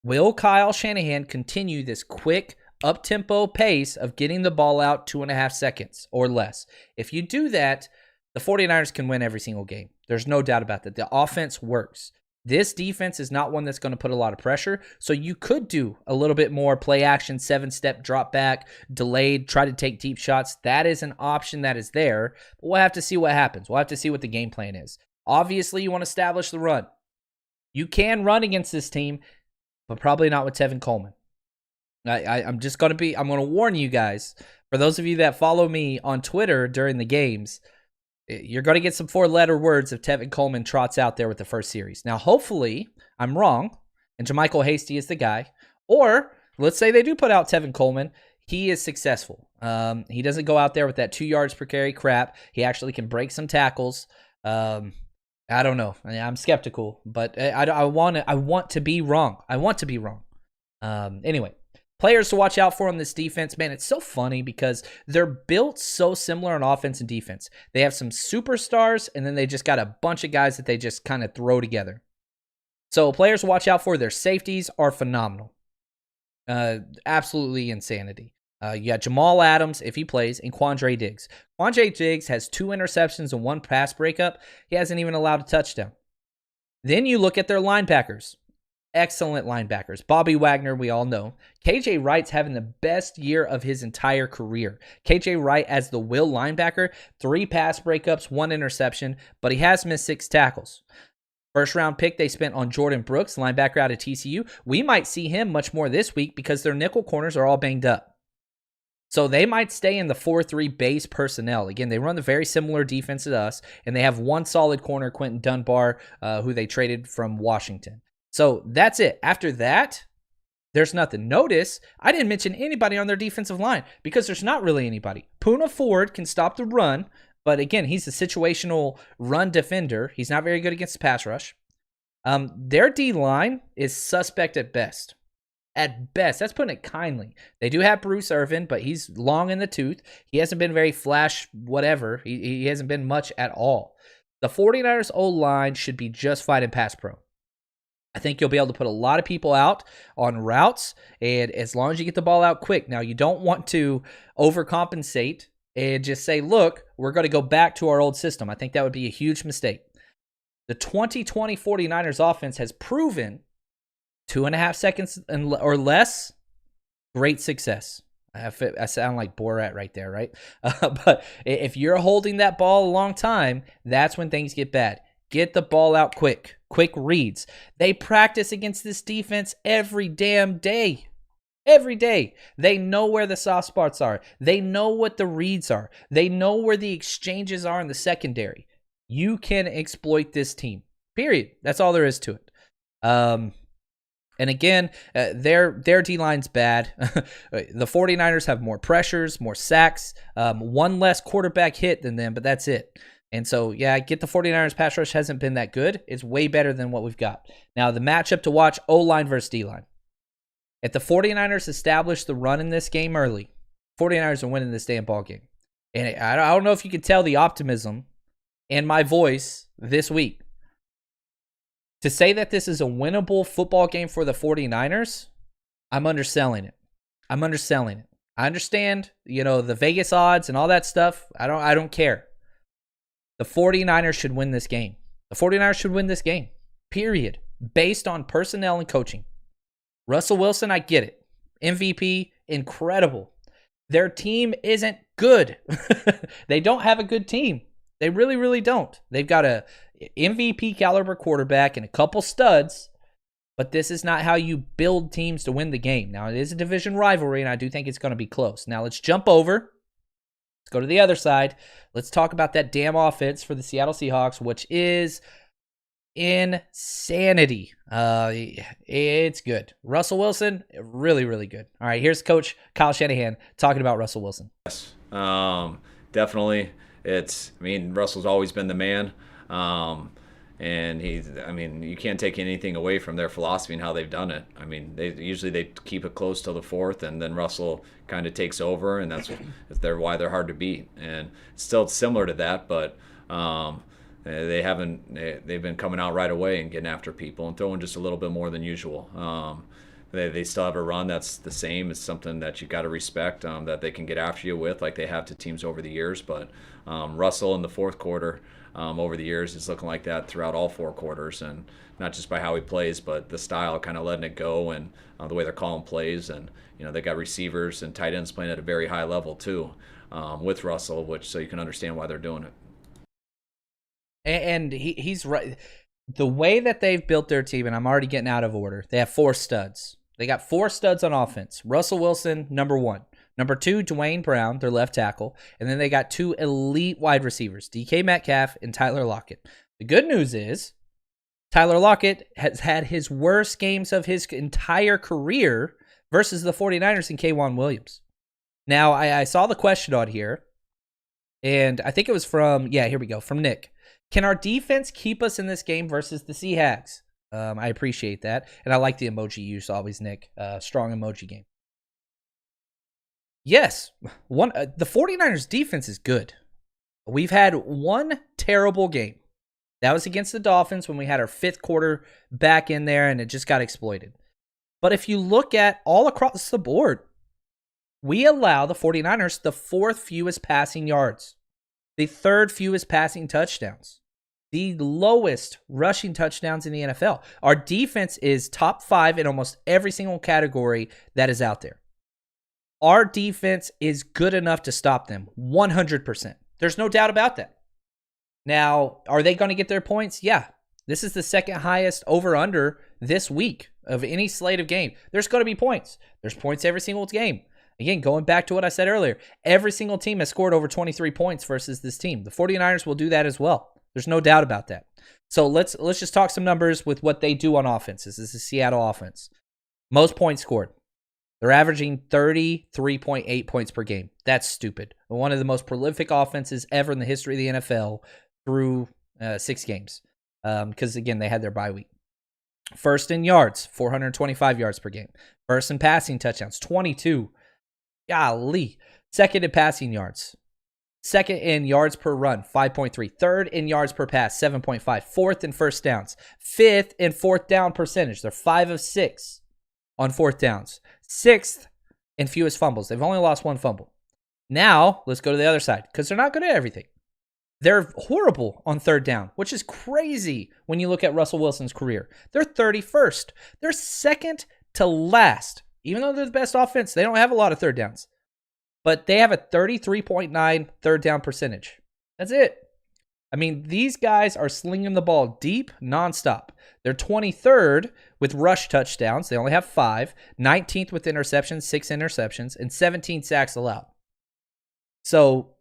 Will Kyle Shanahan continue this quick, up-tempo pace of getting the ball out 2.5 seconds or less? If you do that, the 49ers can win every single game. There's no doubt about that. The offense works. This defense is not one that's going to put a lot of pressure, so you could do a little bit more play action, 7-step drop back, delayed, try to take deep shots. That is an option that is there, but we'll have to see what happens. We'll have to see what the game plan is. Obviously, you want to establish the run. You can run against this team, but probably not with Tevin Coleman. I'm going to warn you guys, for those of you that follow me on Twitter during the games, you're going to get some 4-letter words if Tevin Coleman trots out there with the first series. Now, hopefully, I'm wrong, and JaMychal Hasty is the guy. Or, let's say they do put out Tevin Coleman. He is successful. He doesn't go out there with that 2 yards per carry crap. He actually can break some tackles. I don't know. I'm skeptical, but I want to be wrong. Anyway. Players to watch out for on this defense, man, it's so funny because they're built so similar on offense and defense. They have some superstars, and then they just got a bunch of guys that they just kind of throw together. So players to watch out for, their safeties are phenomenal. Absolutely insanity. You got Jamal Adams, if he plays, and Quandre Diggs. Quandre Diggs has 2 interceptions and 1 pass breakup. He hasn't even allowed a touchdown. Then you look at their linebackers. Excellent linebackers. Bobby Wagner, we all know. KJ Wright's having the best year of his entire career. KJ Wright as the will linebacker, 3 pass breakups, 1 interception, but he has missed 6 tackles. First round pick they spent on Jordan Brooks, linebacker out of TCU. We might see him much more this week because their nickel corners are all banged up. So they might stay in the 4-3 base personnel. Again, they run the very similar defense to us, and they have 1 solid corner, Quentin Dunbar, who they traded from Washington. So that's it. After that, there's nothing. Notice, I didn't mention anybody on their defensive line because there's not really anybody. Poona Ford can stop the run, but again, he's a situational run defender. He's not very good against the pass rush. Their D-line is suspect at best. At best. That's putting it kindly. They do have Bruce Irvin, but he's long in the tooth. He hasn't been very flash whatever. He hasn't been much at all. The 49ers O-line should be just fine in pass pro. I think you'll be able to put a lot of people out on routes, and as long as you get the ball out quick. Now, you don't want to overcompensate and just say, look, we're going to go back to our old system. I think that would be a huge mistake. The 2020 49ers offense has proven 2.5 seconds or less, great success. I sound like Borat right there, right? But if you're holding that ball a long time, that's when things get bad. Get the ball out quick. Quick reads. They practice against this defense every damn day. Every day. They know where the soft spots are. They know what the reads are. They know where the exchanges are in the secondary. You can exploit this team. Period. That's all there is to it. And again, their D-line's bad. The 49ers have more pressures, more sacks, one less quarterback hit than them, but that's it. And so, yeah, get the 49ers pass rush hasn't been that good. It's way better than what we've got. Now, the matchup to watch, O-line versus D-line. If the 49ers establish the run in this game early, 49ers are winning this damn ball game. And I don't know if you can tell the optimism in my voice this week. To say that this is a winnable football game for the 49ers, I'm underselling it. I understand, the Vegas odds and all that stuff. I don't care. The 49ers should win this game. The 49ers should win this game. Period. Based on personnel and coaching. Russell Wilson, I get it. MVP, incredible. Their team isn't good. They don't have a good team. They really, really don't. They've got a MVP caliber quarterback and a couple studs, but this is not how you build teams to win the game. Now, it is a division rivalry, and I do think it's going to be close. Now, let's jump over. Let's go to the other side. Let's talk about that damn offense for the Seattle Seahawks, which is insanity. It's good. Russell Wilson, really, really good. All right, here's Coach Kyle Shanahan talking about Russell Wilson. Yes, definitely. Russell's always been the man. And you can't take anything away from their philosophy and how they've done it. They keep it close till the fourth, and then Russell kind of takes over, and that's why they're hard to beat. And still similar to that, but they've been coming out right away and getting after people and throwing just a little bit more than usual. They still have a run that's the same. It's something that you got to respect, that they can get after you with, like they have to teams over the years. But Russell in the fourth quarter over the years is looking like that throughout all four quarters, and not just by how he plays, but the style, kind of letting it go, and the way they're calling plays. And they got receivers and tight ends playing at a very high level too with Russell, so you can understand why they're doing it. And he's right. The way that they've built their team, and I'm already getting out of order, they have 4 studs. They got 4 studs on offense. Russell Wilson, number 1. Number 2, Dwayne Brown, their left tackle. And then they got 2 elite wide receivers, DK Metcalf and Tyler Lockett. The good news is Tyler Lockett has had his worst games of his entire career versus the 49ers and K'Wan Williams. Now, I saw the question on here, and I think it was from Nick. Can our defense keep us in this game versus the Seahawks? I appreciate that. And I like the emoji use always, Nick. Strong emoji game. Yes, the 49ers defense is good. We've had one terrible game. That was against the Dolphins when we had our 5th quarter back in there and it just got exploited. But if you look at all across the board, we allow the 49ers the 4th fewest passing yards, the 3rd fewest passing touchdowns, the lowest rushing touchdowns in the NFL. Our defense is top 5 in almost every single category that is out there. Our defense is good enough to stop them 100%. There's no doubt about that. Now, are they going to get their points? Yeah. This is the 2nd highest over-under this week of any slate of game. There's going to be points. There's points every single game. Again, going back to what I said earlier, every single team has scored over 23 points versus this team. The 49ers will do that as well. There's no doubt about that. So let's just talk some numbers with what they do on offense. This is the Seattle offense. Most points scored. They're averaging 33.8 points per game. That's stupid. One of the most prolific offenses ever in the history of the NFL through 6 games. Because, again, they had their bye week. First in yards, 425 yards per game. First in passing touchdowns, 22. Golly. Second in passing yards, Second in yards per run, 5.3. Third in yards per pass, 7.5. Fourth in first downs. Fifth in fourth down percentage. They're 5 of 6 on fourth downs. Sixth in fewest fumbles. They've only lost 1 fumble. Now, let's go to the other side because they're not good at everything. They're horrible on third down, which is crazy when you look at Russell Wilson's career. They're 31st. They're second to last. Even though they're the best offense, they don't have a lot of third downs. But they have a 33.9 third down percentage. That's it. I mean, these guys are slinging the ball deep, nonstop. They're 23rd with rush touchdowns. They only have 5. 19th with interceptions, 6 interceptions, and 17 sacks allowed. So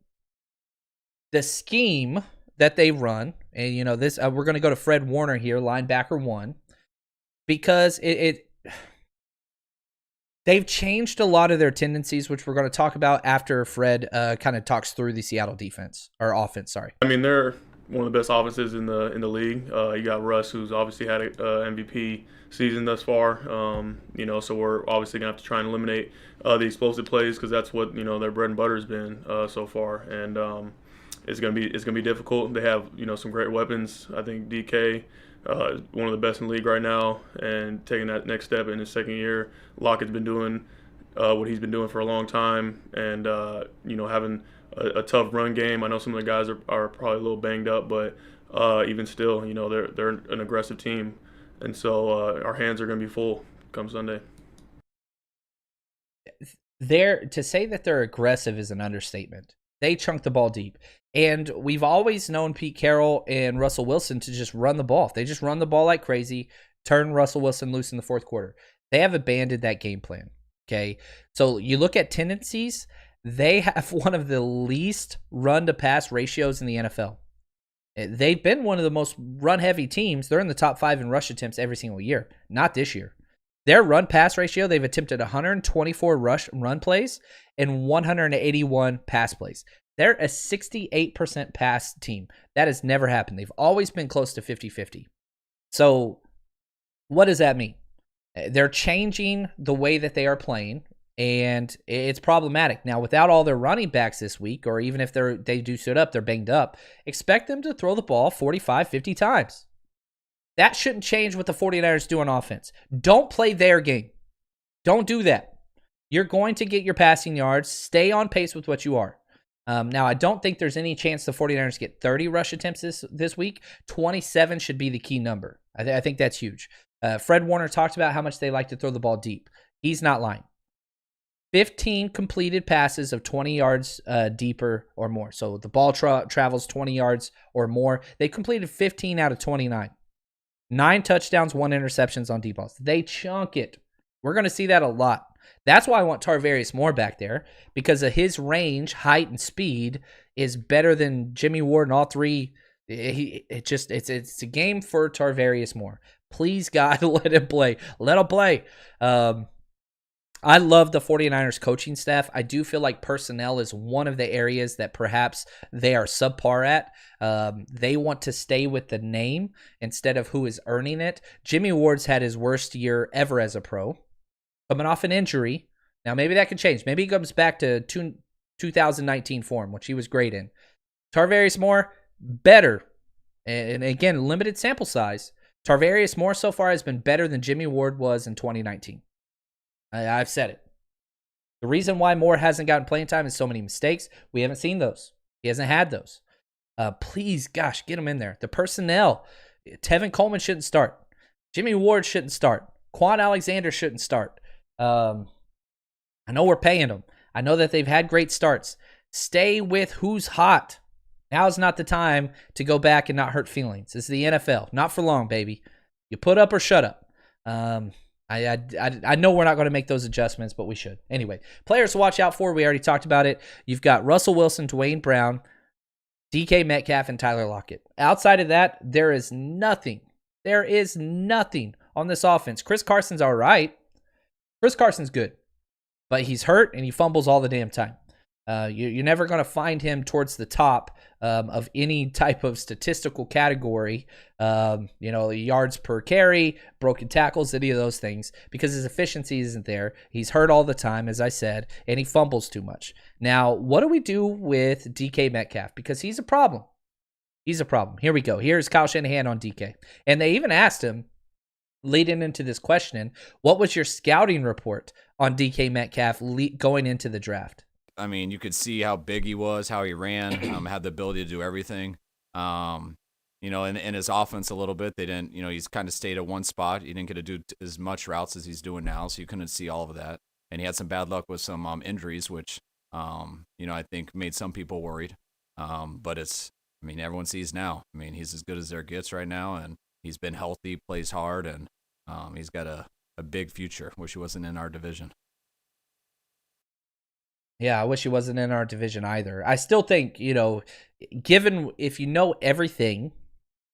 the scheme that they run, and this, we're going to go to Fred Warner here, linebacker 1, because they've changed a lot of their tendencies, which we're going to talk about after Fred kind of talks through the Seattle defense or offense. Sorry. I mean, they're one of the best offenses in the league. You got Russ, who's obviously had an MVP season thus far. So we're obviously gonna have to try and eliminate the explosive plays because that's what their bread and butter has been so far. And it's gonna be difficult. They have some great weapons. I think DK. One of the best in the league right now, and taking that next step in his second year. Lockett's been doing what he's been doing for a long time, and having a tough run game. I know some of the guys are probably a little banged up, but even still, they're an aggressive team, and so our hands are going to be full come Sunday. To say that they're aggressive is an understatement. They chunk the ball deep. And we've always known Pete Carroll and Russell Wilson to just run the ball. If they just run the ball like crazy, turn Russell Wilson loose in the fourth quarter. They have abandoned that game plan, okay? So you look at tendencies, they have one of the least run-to-pass ratios in the NFL. They've been one of the most run-heavy teams. They're in the top 5 in rush attempts every single year. Not this year. Their run-pass ratio, they've attempted 124 run plays and 181 pass plays. They're a 68% pass team. That has never happened. They've always been close to 50-50. So what does that mean? They're changing the way that they are playing, and it's problematic. Now, without all their running backs this week, or even if they do sit up, they're banged up, expect them to throw the ball 45, 50 times. That shouldn't change what the 49ers do on offense. Don't play their game. Don't do that. You're going to get your passing yards. Stay on pace with what you are. Now, I don't think there's any chance the 49ers get 30 rush attempts this week. 27 should be the key number. I think that's huge. Fred Warner talked about how much they like to throw the ball deep. He's not lying. 15 completed passes of 20 yards deeper or more. So the ball travels 20 yards or more. They completed 15 out of 29. 9 touchdowns, 1 interceptions on deep balls. They chunk it. We're going to see that a lot. That's why I want Tarvarius Moore back there, because of his range, height, and speed is better than Jimmy Ward and all three. It's a game for Tarvarius Moore. Please, God, let him play. Let him play. I love the 49ers coaching staff. I do feel like personnel is one of the areas that perhaps they are subpar at. They want to stay with the name instead of who is earning it. Jimmy Ward's had his worst year ever as a pro, coming off an injury. Now, maybe that can change. Maybe he comes back to 2019 form, which he was great in. Tarvarius Moore, better. And again, limited sample size. Tarvarius Moore so far has been better than Jimmy Ward was in 2019. I've said it. The reason why Moore hasn't gotten playing time is so many mistakes. We haven't seen those. He hasn't had those. Please, gosh, get him in there. The personnel. Tevin Coleman shouldn't start. Jimmy Ward shouldn't start. Quan Alexander shouldn't start. I know we're paying them. I know that they've had great starts. Stay with who's hot. Now's not the time to go back and not hurt feelings. This is the NFL. Not for long, baby. You put up or shut up. I know we're not going to make those adjustments, but we should. Anyway, players to watch out for. We already talked about it. You've got Russell Wilson, Dwayne Brown, DK Metcalf, and Tyler Lockett. Outside of that, there is nothing. There is nothing on this offense. Chris Carson's all right. Chris Carson's good, but he's hurt and he fumbles all the damn time. You're never going to find him towards the top of any type of statistical category, yards per carry, broken tackles, any of those things, because his efficiency isn't there. He's hurt all the time, as I said, and he fumbles too much. Now, what do we do with DK Metcalf? Because he's a problem. He's a problem. Here we go. Here's Kyle Shanahan on DK. And they even asked him, leading into this question, what was your scouting report on DK Metcalf going into the draft? I mean, you could see how big he was, how he ran, had the ability to do everything. In his offense a little bit, they didn't, he's kind of stayed at one spot. He didn't get to do as much routes as he's doing now, so you couldn't see all of that. And he had some bad luck with some injuries, which, I think made some people worried. But everyone sees now. He's as good as there gets right now, and he's been healthy, plays hard, and he's got a big future. Wish he wasn't in our division. Yeah, I wish he wasn't in our division either. I still think, given if you know everything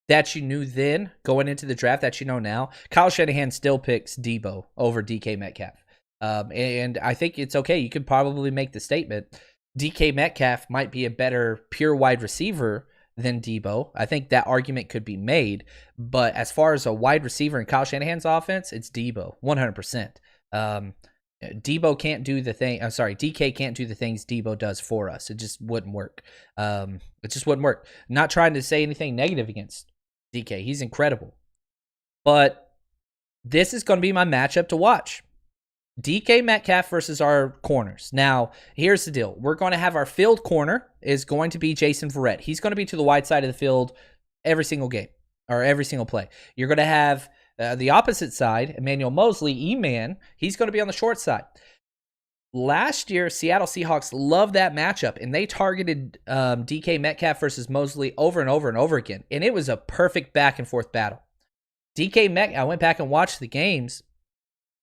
that you knew then going into the draft that you know now, Kyle Shanahan still picks Debo over DK Metcalf. And I think it's okay. You could probably make the statement DK Metcalf might be a better pure wide receiver than Debo. I think that argument could be made. But as far as a wide receiver in Kyle Shanahan's offense, it's Debo, 100%. Debo can't do the thing. I'm sorry, DK can't do the things Debo does for us. It just wouldn't work. It just wouldn't work. Not trying to say anything negative against DK. He's incredible. But this is going to be my matchup to watch. DK Metcalf versus our corners. Now, here's the deal. We're going to have our field corner is going to be Jason Verrett. He's going to be to the wide side of the field every single game or every single play. You're going to have the opposite side, Emmanuel Mosley, E-Man, he's going to be on the short side. Last year, Seattle Seahawks loved that matchup, and they targeted DK Metcalf versus Mosley over and over and over again, and it was a perfect back-and-forth battle. I went back and watched the games.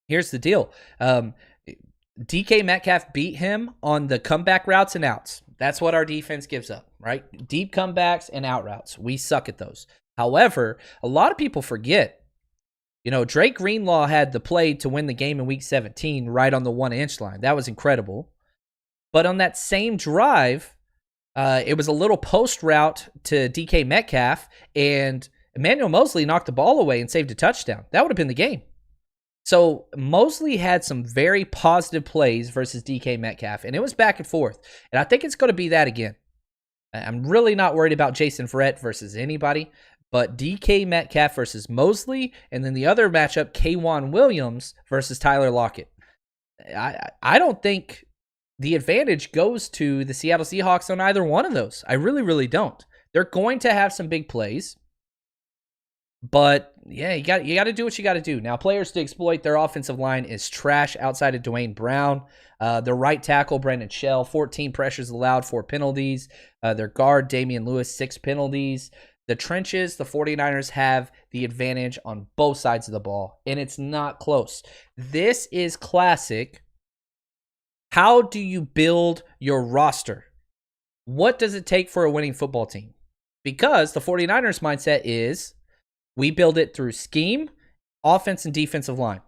Here's the deal. DK Metcalf beat him on the comeback routes and outs. That's what our defense gives up, right? Deep comebacks and out routes. We suck at those. However, a lot of people forget, Drake Greenlaw had the play to win the game in week 17 right on the 1-inch line. That was incredible. But on that same drive, it was a little post route to DK Metcalf, and Emmanuel Mosley knocked the ball away and saved a touchdown. That would have been the game. So Mosley had some very positive plays versus DK Metcalf, and it was back and forth. And I think it's going to be that again. I'm really not worried about Jason Verrett versus anybody. But DK Metcalf versus Mosley, and then the other matchup, K'Wan Williams versus Tyler Lockett. I don't think the advantage goes to the Seattle Seahawks on either one of those. I really, really don't. They're going to have some big plays. But, yeah, you got to do what you got to do. Now, players to exploit, their offensive line is trash outside of Dwayne Brown. Their right tackle, Brandon Shell, 14 pressures allowed, 4 penalties. Their guard, Damian Lewis, 6 penalties. The trenches, the 49ers have the advantage on both sides of the ball, and it's not close. This is classic. How do you build your roster? What does it take for a winning football team? Because the 49ers mindset is we build it through scheme, offense, and defensive line.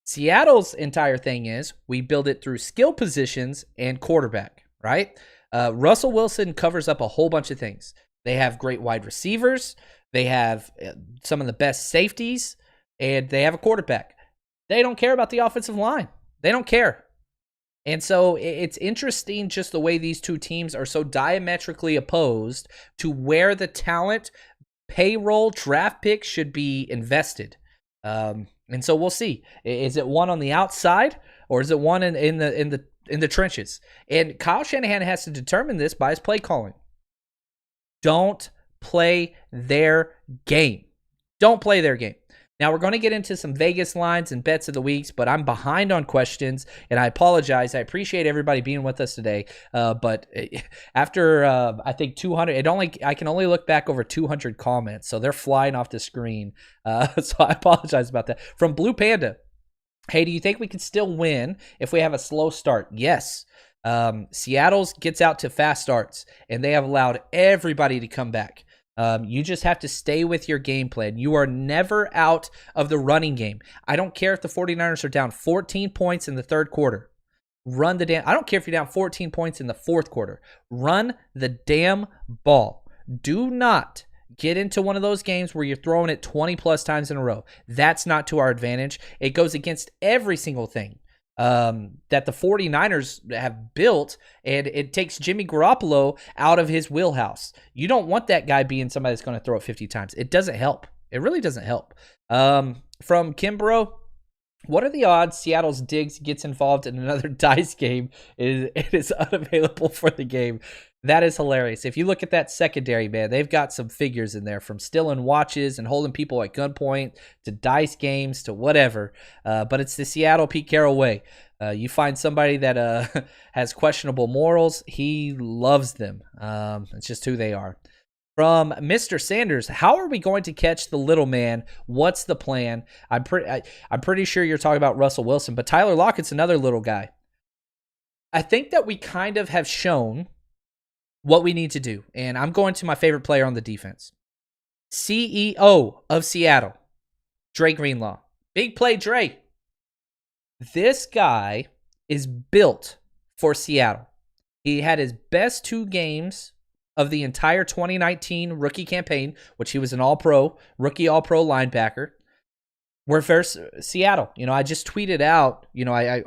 Seattle's entire thing is we build it through skill positions and quarterback, right? Russell Wilson covers up a whole bunch of things. They have great wide receivers. They have some of the best safeties, and they have a quarterback. They don't care about the offensive line. They don't care. And so it's interesting just the way these two teams are so diametrically opposed to where the talent, payroll, draft picks should be invested. And so we'll see. Is it one on the outside, or is it one in the trenches? And Kyle Shanahan has to determine this by his play calling. Don't play their game. Don't play their game. Now, we're going to get into some Vegas lines and bets of the weeks, but I'm behind on questions, and I apologize. I appreciate everybody being with us today, but after, I think, 200, I can only look back over 200 comments, so they're flying off the screen, so I apologize about that. From Blue Panda, hey, do you think we can still win if we have a slow start? Yes. Seattle's gets out to fast starts, and they have allowed everybody to come back. You just have to stay with your game plan. You are never out of the running game. I don't care if the 49ers are down 14 points in the third quarter. Run the damn. I don't care if you're down 14 points in the fourth quarter. Run the damn ball. Do not get into one of those games where you're throwing it 20 plus times in a row. That's not to our advantage. It goes against every single thing that the 49ers have built, and it takes Jimmy Garoppolo out of his wheelhouse. You don't want that guy being somebody that's going to throw it 50 times. It doesn't help. It really doesn't help. From Kimbrough, what are the odds Seattle's Diggs gets involved in another dice game? It is unavailable for the game. That is hilarious. If you look at that secondary, man, they've got some figures in there, from stealing watches and holding people at gunpoint to dice games to whatever. But it's the Seattle Pete Carroll way. You find somebody that has questionable morals, he loves them. It's just who they are. From Mr. Sanders, how are we going to catch the little man? What's the plan? I'm pretty sure you're talking about Russell Wilson, but Tyler Lockett's another little guy. I think that we kind of have shown what we need to do, and I'm going to my favorite player on the defense. CEO of Seattle, Dre Greenlaw. Big play, Dre. This guy is built for Seattle. He had his best 2 games of the entire 2019 rookie campaign, which he was an all-pro, rookie all-pro linebacker. We're versus Seattle. I just tweeted out,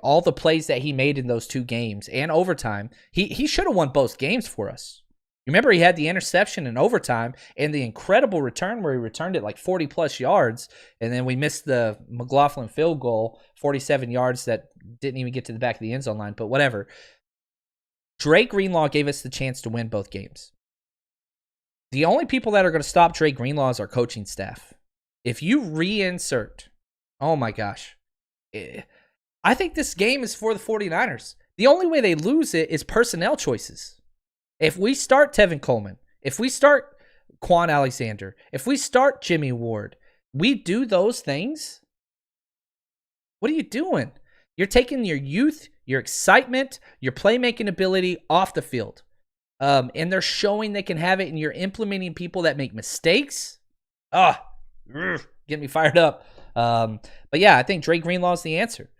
all the plays that he made in those 2 games and overtime. He should have won both games for us. You remember he had the interception in overtime and the incredible return where he returned it like 40-plus yards, and then we missed the McLaughlin field goal, 47 yards that didn't even get to the back of the end zone line, but whatever. Dre Greenlaw gave us the chance to win both games. The only people that are going to stop Dre Greenlaw is our coaching staff. If you reinsert, oh my gosh, I think this game is for the 49ers. The only way they lose it is personnel choices. If we start Tevin Coleman, if we start Quan Alexander, if we start Jimmy Ward, we do those things, what are you doing? You're taking your youth, your excitement, your playmaking ability off the field. And they're showing they can have it, and you're implementing people that make mistakes. Get me fired up. But yeah, I think Dre Greenlaw is the answer.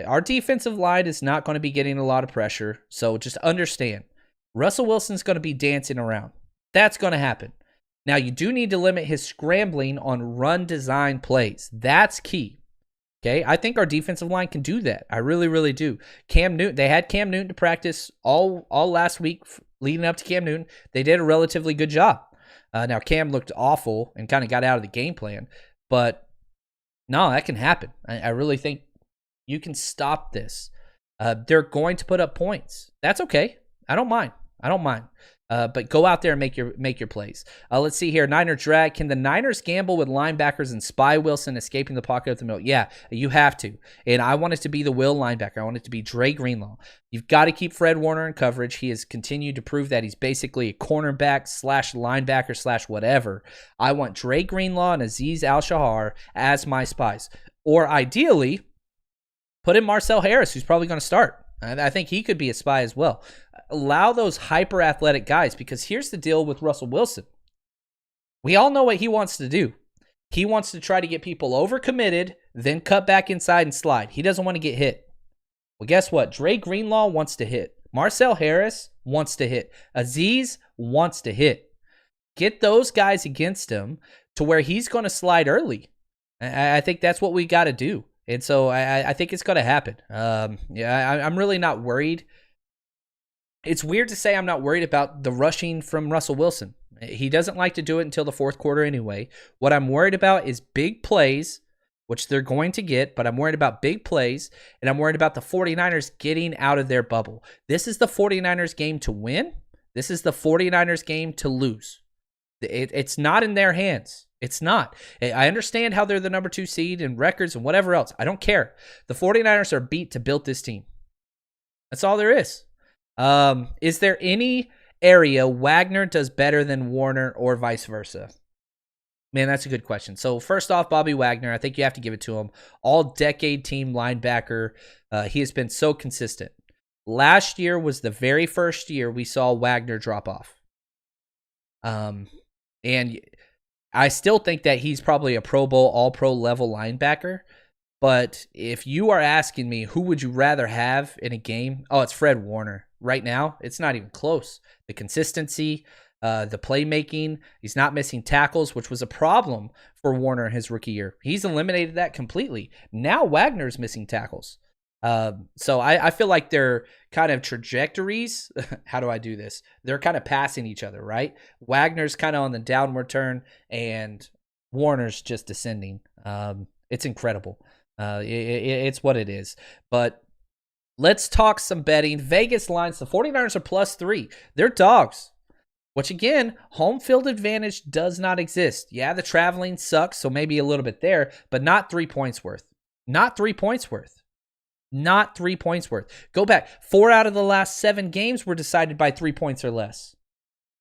Our defensive line is not going to be getting a lot of pressure, so just understand. Russell Wilson's going to be dancing around. That's going to happen. Now, you do need to limit his scrambling on run design plays. That's key. Okay, I think our defensive line can do that. I really, really do. Cam Newton, they had Cam Newton to practice all last week leading up to Cam Newton. They did a relatively good job. Now, Cam looked awful and kind of got out of the game plan, but no, that can happen. I really think you can stop this. They're going to put up points. That's okay. I don't mind. But go out there and make your plays. Let's see here. Niner drag. Can the Niners gamble with linebackers and spy Wilson escaping the pocket of the middle? Yeah, you have to. And I want it to be the will linebacker. I want it to be Dre Greenlaw. You've got to keep Fred Warner in coverage. He has continued to prove that he's basically a cornerback / linebacker / whatever. I want Dre Greenlaw and Azeez Al-Shahar as my spies. Or ideally, put in Marcel Harris, who's probably going to start. I think he could be a spy as well. Allow those hyper-athletic guys, because here's the deal with Russell Wilson. We all know what he wants to do. He wants to try to get people overcommitted, then cut back inside and slide. He doesn't want to get hit. Well, guess what? Dre Greenlaw wants to hit. Marcel Harris wants to hit. Azeez wants to hit. Get those guys against him to where he's going to slide early. I think that's what we got to do. And so I think it's going to happen. I'm really not worried. It's weird to say I'm not worried about the rushing from Russell Wilson. He doesn't like to do it until the fourth quarter anyway. What I'm worried about is big plays, which they're going to get, but I'm worried about big plays, and I'm worried about the 49ers getting out of their bubble. This is the 49ers game to win. This is the 49ers game to lose. It's not in their hands. It's not. I understand how they're the number 2 seed and records and whatever else. I don't care. The 49ers are beat to build this team. That's all there is. Is there any area Wagner does better than Warner or vice versa? Man, that's a good question. So first off, Bobby Wagner, I think you have to give it to him. All-decade team linebacker. He has been so consistent. Last year was the very first year we saw Wagner drop off. And I still think that he's probably a Pro Bowl, All-Pro level linebacker. But if you are asking me who would you rather have in a game, it's Fred Warner. Right now, it's not even close. The consistency, the playmaking, he's not missing tackles, which was a problem for Warner in his rookie year. He's eliminated that completely. Now Wagner's missing tackles. So I feel like their kind of trajectories, how do I do this? They're kind of passing each other, right? Wagner's kind of on the downward turn and Warner's just descending. It's incredible. It's what it is. But let's talk some betting. Vegas lines, the 49ers are +3. They're dogs. Which again, home field advantage does not exist. Yeah, the traveling sucks, so maybe a little bit there, but not 3 points worth. Not 3 points worth. Not 3 points worth. Go back. 4 out of the last 7 games were decided by 3 points or less.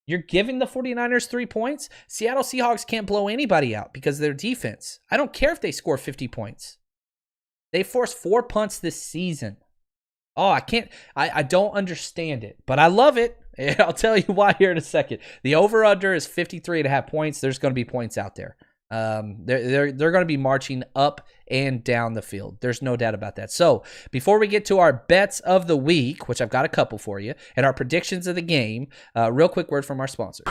You're giving the 49ers 3 points? Seattle Seahawks can't blow anybody out because of their defense. I don't care if they score 50 points. They forced 4 punts this season. I don't understand it, but I love it. And I'll tell you why here in a second. The over-under is 53.5 points. There's going to be points out there. They're going to be marching up and down the field. There's no doubt about that. So before we get to our bets of the week, which I've got a couple for you, and our predictions of the game, real quick word from our sponsor.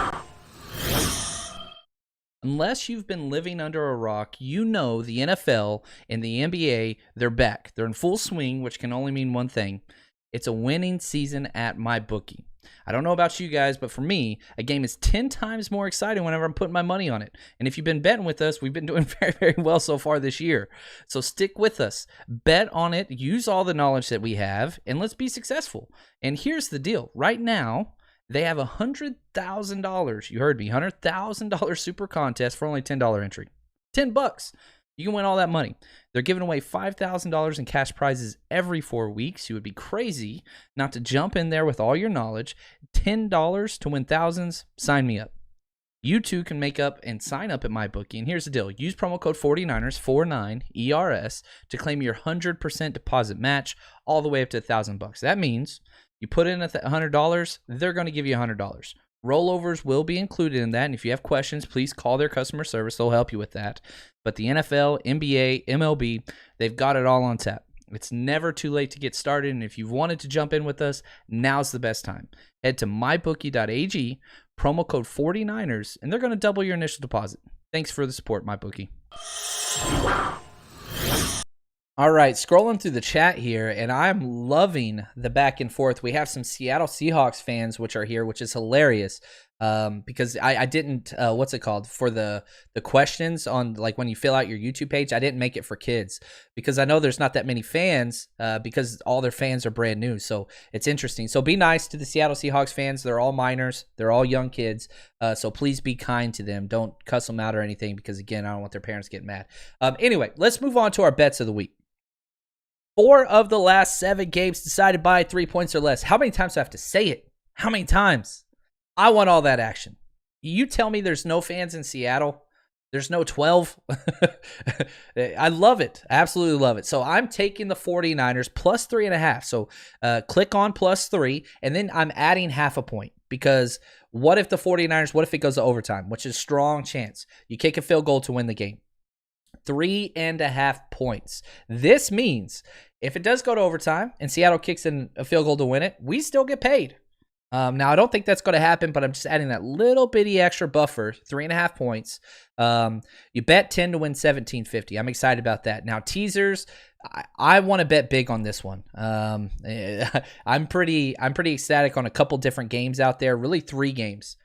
Unless you've been living under a rock, you know the NFL and the NBA, they're back. They're in full swing, which can only mean one thing. It's a winning season at MyBookie. I don't know about you guys, but for me, a game is 10 times more exciting whenever I'm putting my money on it. And if you've been betting with us, we've been doing very, very well so far this year. So stick with us. Bet on it. Use all the knowledge that we have, and let's be successful. And here's the deal. Right now, they have $100,000. You heard me. $100,000 super contest for only $10 entry. $10. You can win all that money. They're giving away $5,000 in cash prizes every 4 weeks. You would be crazy not to jump in there with all your knowledge. $10 to win thousands. Sign me up. You too can make up and sign up at MyBookie. And here's the deal. Use promo code 49ers, 49ERS, to claim your 100% deposit match all the way up to $1,000. That means you put in $100, they're going to give you $100. Rollovers will be included in that, and if you have questions, please call their customer service. They'll help you with that. But the NFL, NBA, MLB, they've got it all on tap. It's never too late to get started, and if you've wanted to jump in with us, now's the best time. Head to mybookie.ag, promo code 49ers, and they're going to double your initial deposit. Thanks for the support, MyBookie. All right, scrolling through the chat here, and I'm loving the back and forth. We have some Seattle Seahawks fans which are here, which is hilarious because I didn't, what's it called, for the questions on, like, when you fill out your YouTube page, I didn't make it for kids because I know there's not that many fans because all their fans are brand new. So it's interesting. So be nice to the Seattle Seahawks fans. They're all minors. They're all young kids. So please be kind to them. Don't cuss them out or anything because, again, I don't want their parents getting mad. Anyway, let's move on to our bets of the week. 4 of the last 7 games decided by 3 points or less. How many times do I have to say it? How many times? I want all that action. You tell me there's no fans in Seattle. There's no 12. I love it. I absolutely love it. So I'm taking the 49ers plus 3.5. So click on +3, and then I'm adding half a point because what if the 49ers, what if it goes to overtime, which is a strong chance. You kick a field goal to win the game. 3.5 points. This means if it does go to overtime and Seattle kicks in a field goal to win it, we still get paid. Now, I don't think that's going to happen, but I'm just adding that little bitty extra buffer, 3.5 points. You bet 10 to win $17.50. I'm excited about that. Now, teasers, I want to bet big on this one. I'm pretty ecstatic on a couple different games out there, really 3 games.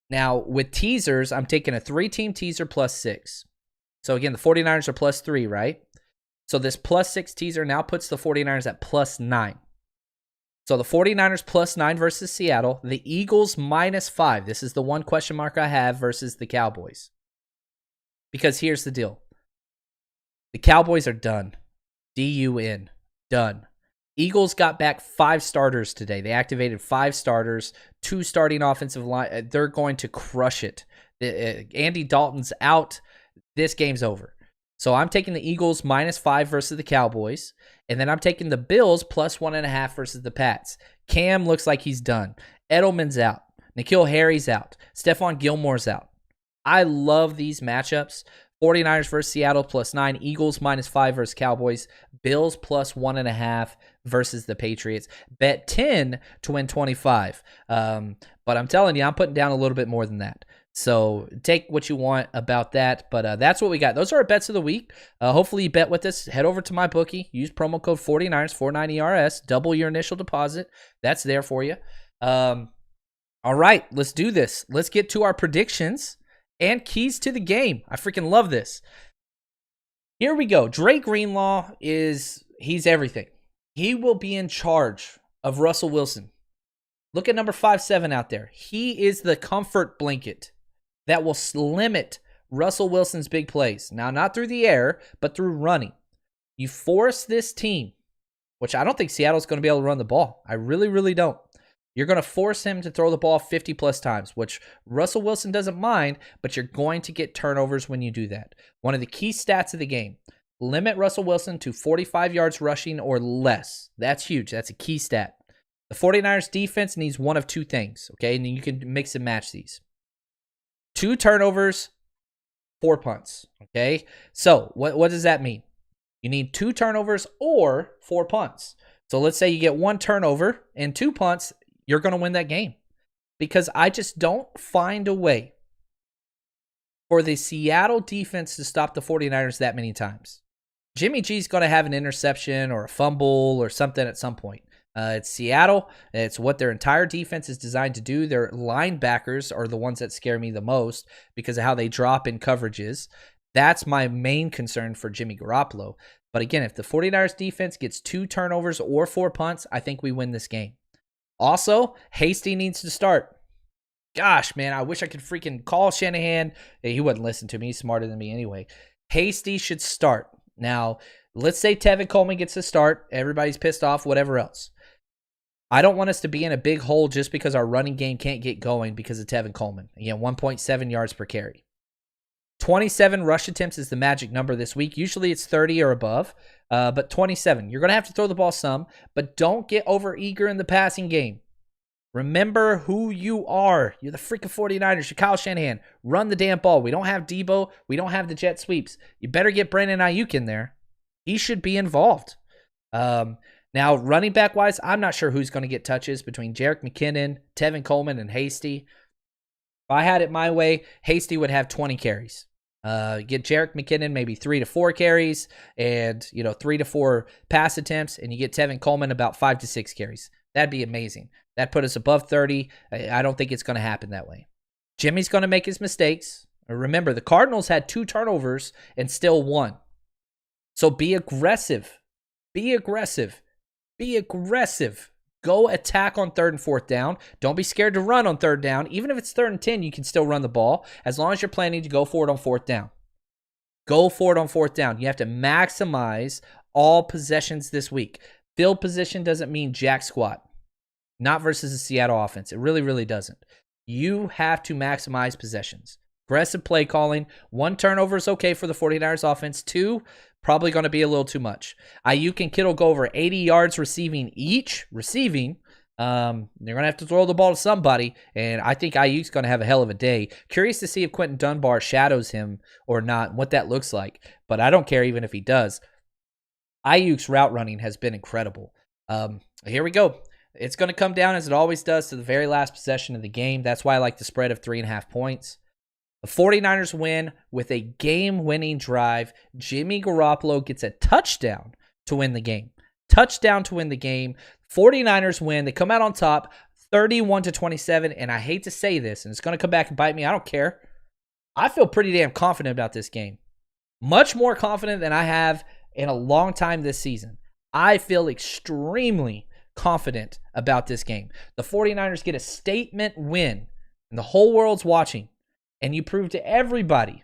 Now, with teasers, I'm taking a 3-team teaser +6. So again, the 49ers are +3, right? So this +6 teaser now puts the 49ers at +9. So the 49ers +9 versus Seattle. The Eagles -5. This is the one question mark I have versus the Cowboys. Because here's the deal. The Cowboys are done. D-U-N. Done. Eagles got back 5 starters today. They activated 5 starters, 2 starting offensive line. They're going to crush it. Andy Dalton's out. This game's over. So I'm taking the Eagles -5 versus the Cowboys. And then I'm taking the Bills +1.5 versus the Pats. Cam looks like he's done. Edelman's out. N'Keal Harry's out. Stephon Gilmore's out. I love these matchups 49ers versus Seattle +9. Eagles -5 versus Cowboys. Bills +1.5 versus the Patriots. Bet 10 to win 25. But I'm telling you, I'm putting down a little bit more than that. So take what you want about that. But that's what we got. Those are our bets of the week. Hopefully you bet with us. Head over to my bookie. Use promo code 49ers, 49ERS. Double your initial deposit. That's there for you. All right, let's do this. Let's get to our predictions and keys to the game. I freaking love this. Here we go. Dre Greenlaw he's everything. He will be in charge of Russell Wilson. Look at number 5'7" out there. He is the comfort blanket that will limit Russell Wilson's big plays. Now, not through the air, but through running. You force this team, which I don't think Seattle's going to be able to run the ball. I really, really don't. You're going to force him to throw the ball 50-plus times, which Russell Wilson doesn't mind, but you're going to get turnovers when you do that. One of the key stats of the game, limit Russell Wilson to 45 yards rushing or less. That's huge. That's a key stat. The 49ers defense needs one of two things, okay? And you can mix and match these. 2 turnovers, 4 punts, okay? So what does that mean? You need 2 turnovers or 4 punts. So let's say you get 1 turnover and 2 punts, you're going to win that game. Because I just don't find a way for the Seattle defense to stop the 49ers that many times. Jimmy G's going to have an interception or a fumble or something at some point. It's Seattle. It's what their entire defense is designed to do. Their linebackers are the ones that scare me the most because of how they drop in coverages. That's my main concern for Jimmy Garoppolo. But again, if the 49ers defense gets 2 turnovers or 4 punts, I think we win this game. Also, Hasty needs to start. Gosh, man, I wish I could freaking call Shanahan. He wouldn't listen to me. He's smarter than me anyway. Hasty should start. Now, let's say Tevin Coleman gets to start. Everybody's pissed off, whatever else. I don't want us to be in a big hole just because our running game can't get going because of Tevin Coleman. Again, 1.7 yards per carry. 27 rush attempts is the magic number this week. Usually it's 30 or above, but 27. You're going to have to throw the ball some, but don't get over-eager in the passing game. Remember who you are. You're the freaking 49ers. You're Kyle Shanahan. Run the damn ball. We don't have Debo. We don't have the jet sweeps. You better get Brandon Ayuk in there. He should be involved. Now, running back-wise, I'm not sure who's going to get touches between Jerick McKinnon, Tevin Coleman, and Hasty. If I had it my way, Hasty would have 20 carries. Get Jerick McKinnon maybe 3 to 4 carries and 3 to 4 pass attempts, and you get Tevin Coleman about 5 to 6 carries. That'd be amazing. That'd put us above 30. I don't think it's going to happen that way. Jimmy's going to make his mistakes. Remember, the Cardinals had 2 turnovers and still won. So be aggressive. Be aggressive. Be aggressive. Go attack on 3rd and 4th down. Don't be scared to run on 3rd down. Even if it's 3rd and 10, you can still run the ball as long as you're planning to go for it on 4th down. Go for it on 4th down. You have to maximize all possessions this week. Field position doesn't mean jack squat. Not versus the Seattle offense. It really, really doesn't. You have to maximize possessions. Aggressive play calling. 1 turnover is okay for the 49ers offense. 2, probably going to be a little too much. Ayuk and Kittle go over 80 yards receiving each. They're going to have to throw the ball to somebody, and I think Ayuk's going to have a hell of a day. Curious to see if Quentin Dunbar shadows him or not, what that looks like, but I don't care even if he does. Ayuk's route running has been incredible. Here we go. It's going to come down, as it always does, to the very last possession of the game. That's why I like the spread of 3.5 points. The 49ers win with a game-winning drive. Jimmy Garoppolo gets a touchdown to win the game. Touchdown to win the game. 49ers win. They come out on top, 31-27. And I hate to say this, and it's going to come back and bite me. I don't care. I feel pretty damn confident about this game. Much more confident than I have in a long time this season. I feel extremely confident about this game. The 49ers get a statement win, and the whole world's watching. And you prove to everybody,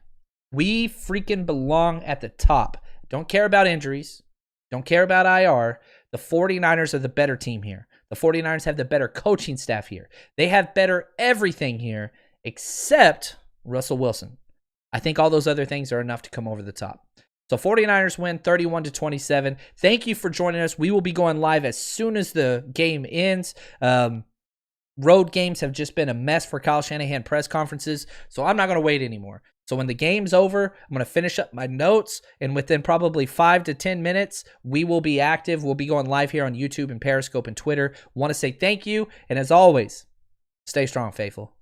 we freaking belong at the top. Don't care about injuries. Don't care about IR. The 49ers are the better team here. The 49ers have the better coaching staff here. They have better everything here except Russell Wilson. I think all those other things are enough to come over the top. So 49ers win 31-27. Thank you for joining us. We will be going live as soon as the game ends. road games have just been a mess for Kyle Shanahan press conferences, so I'm not going to wait anymore. So when the game's over, I'm going to finish up my notes, and within probably 5 to 10 minutes, we will be active. We'll be going live here on YouTube and Periscope and Twitter. Want to say thank you, and as always, stay strong, faithful.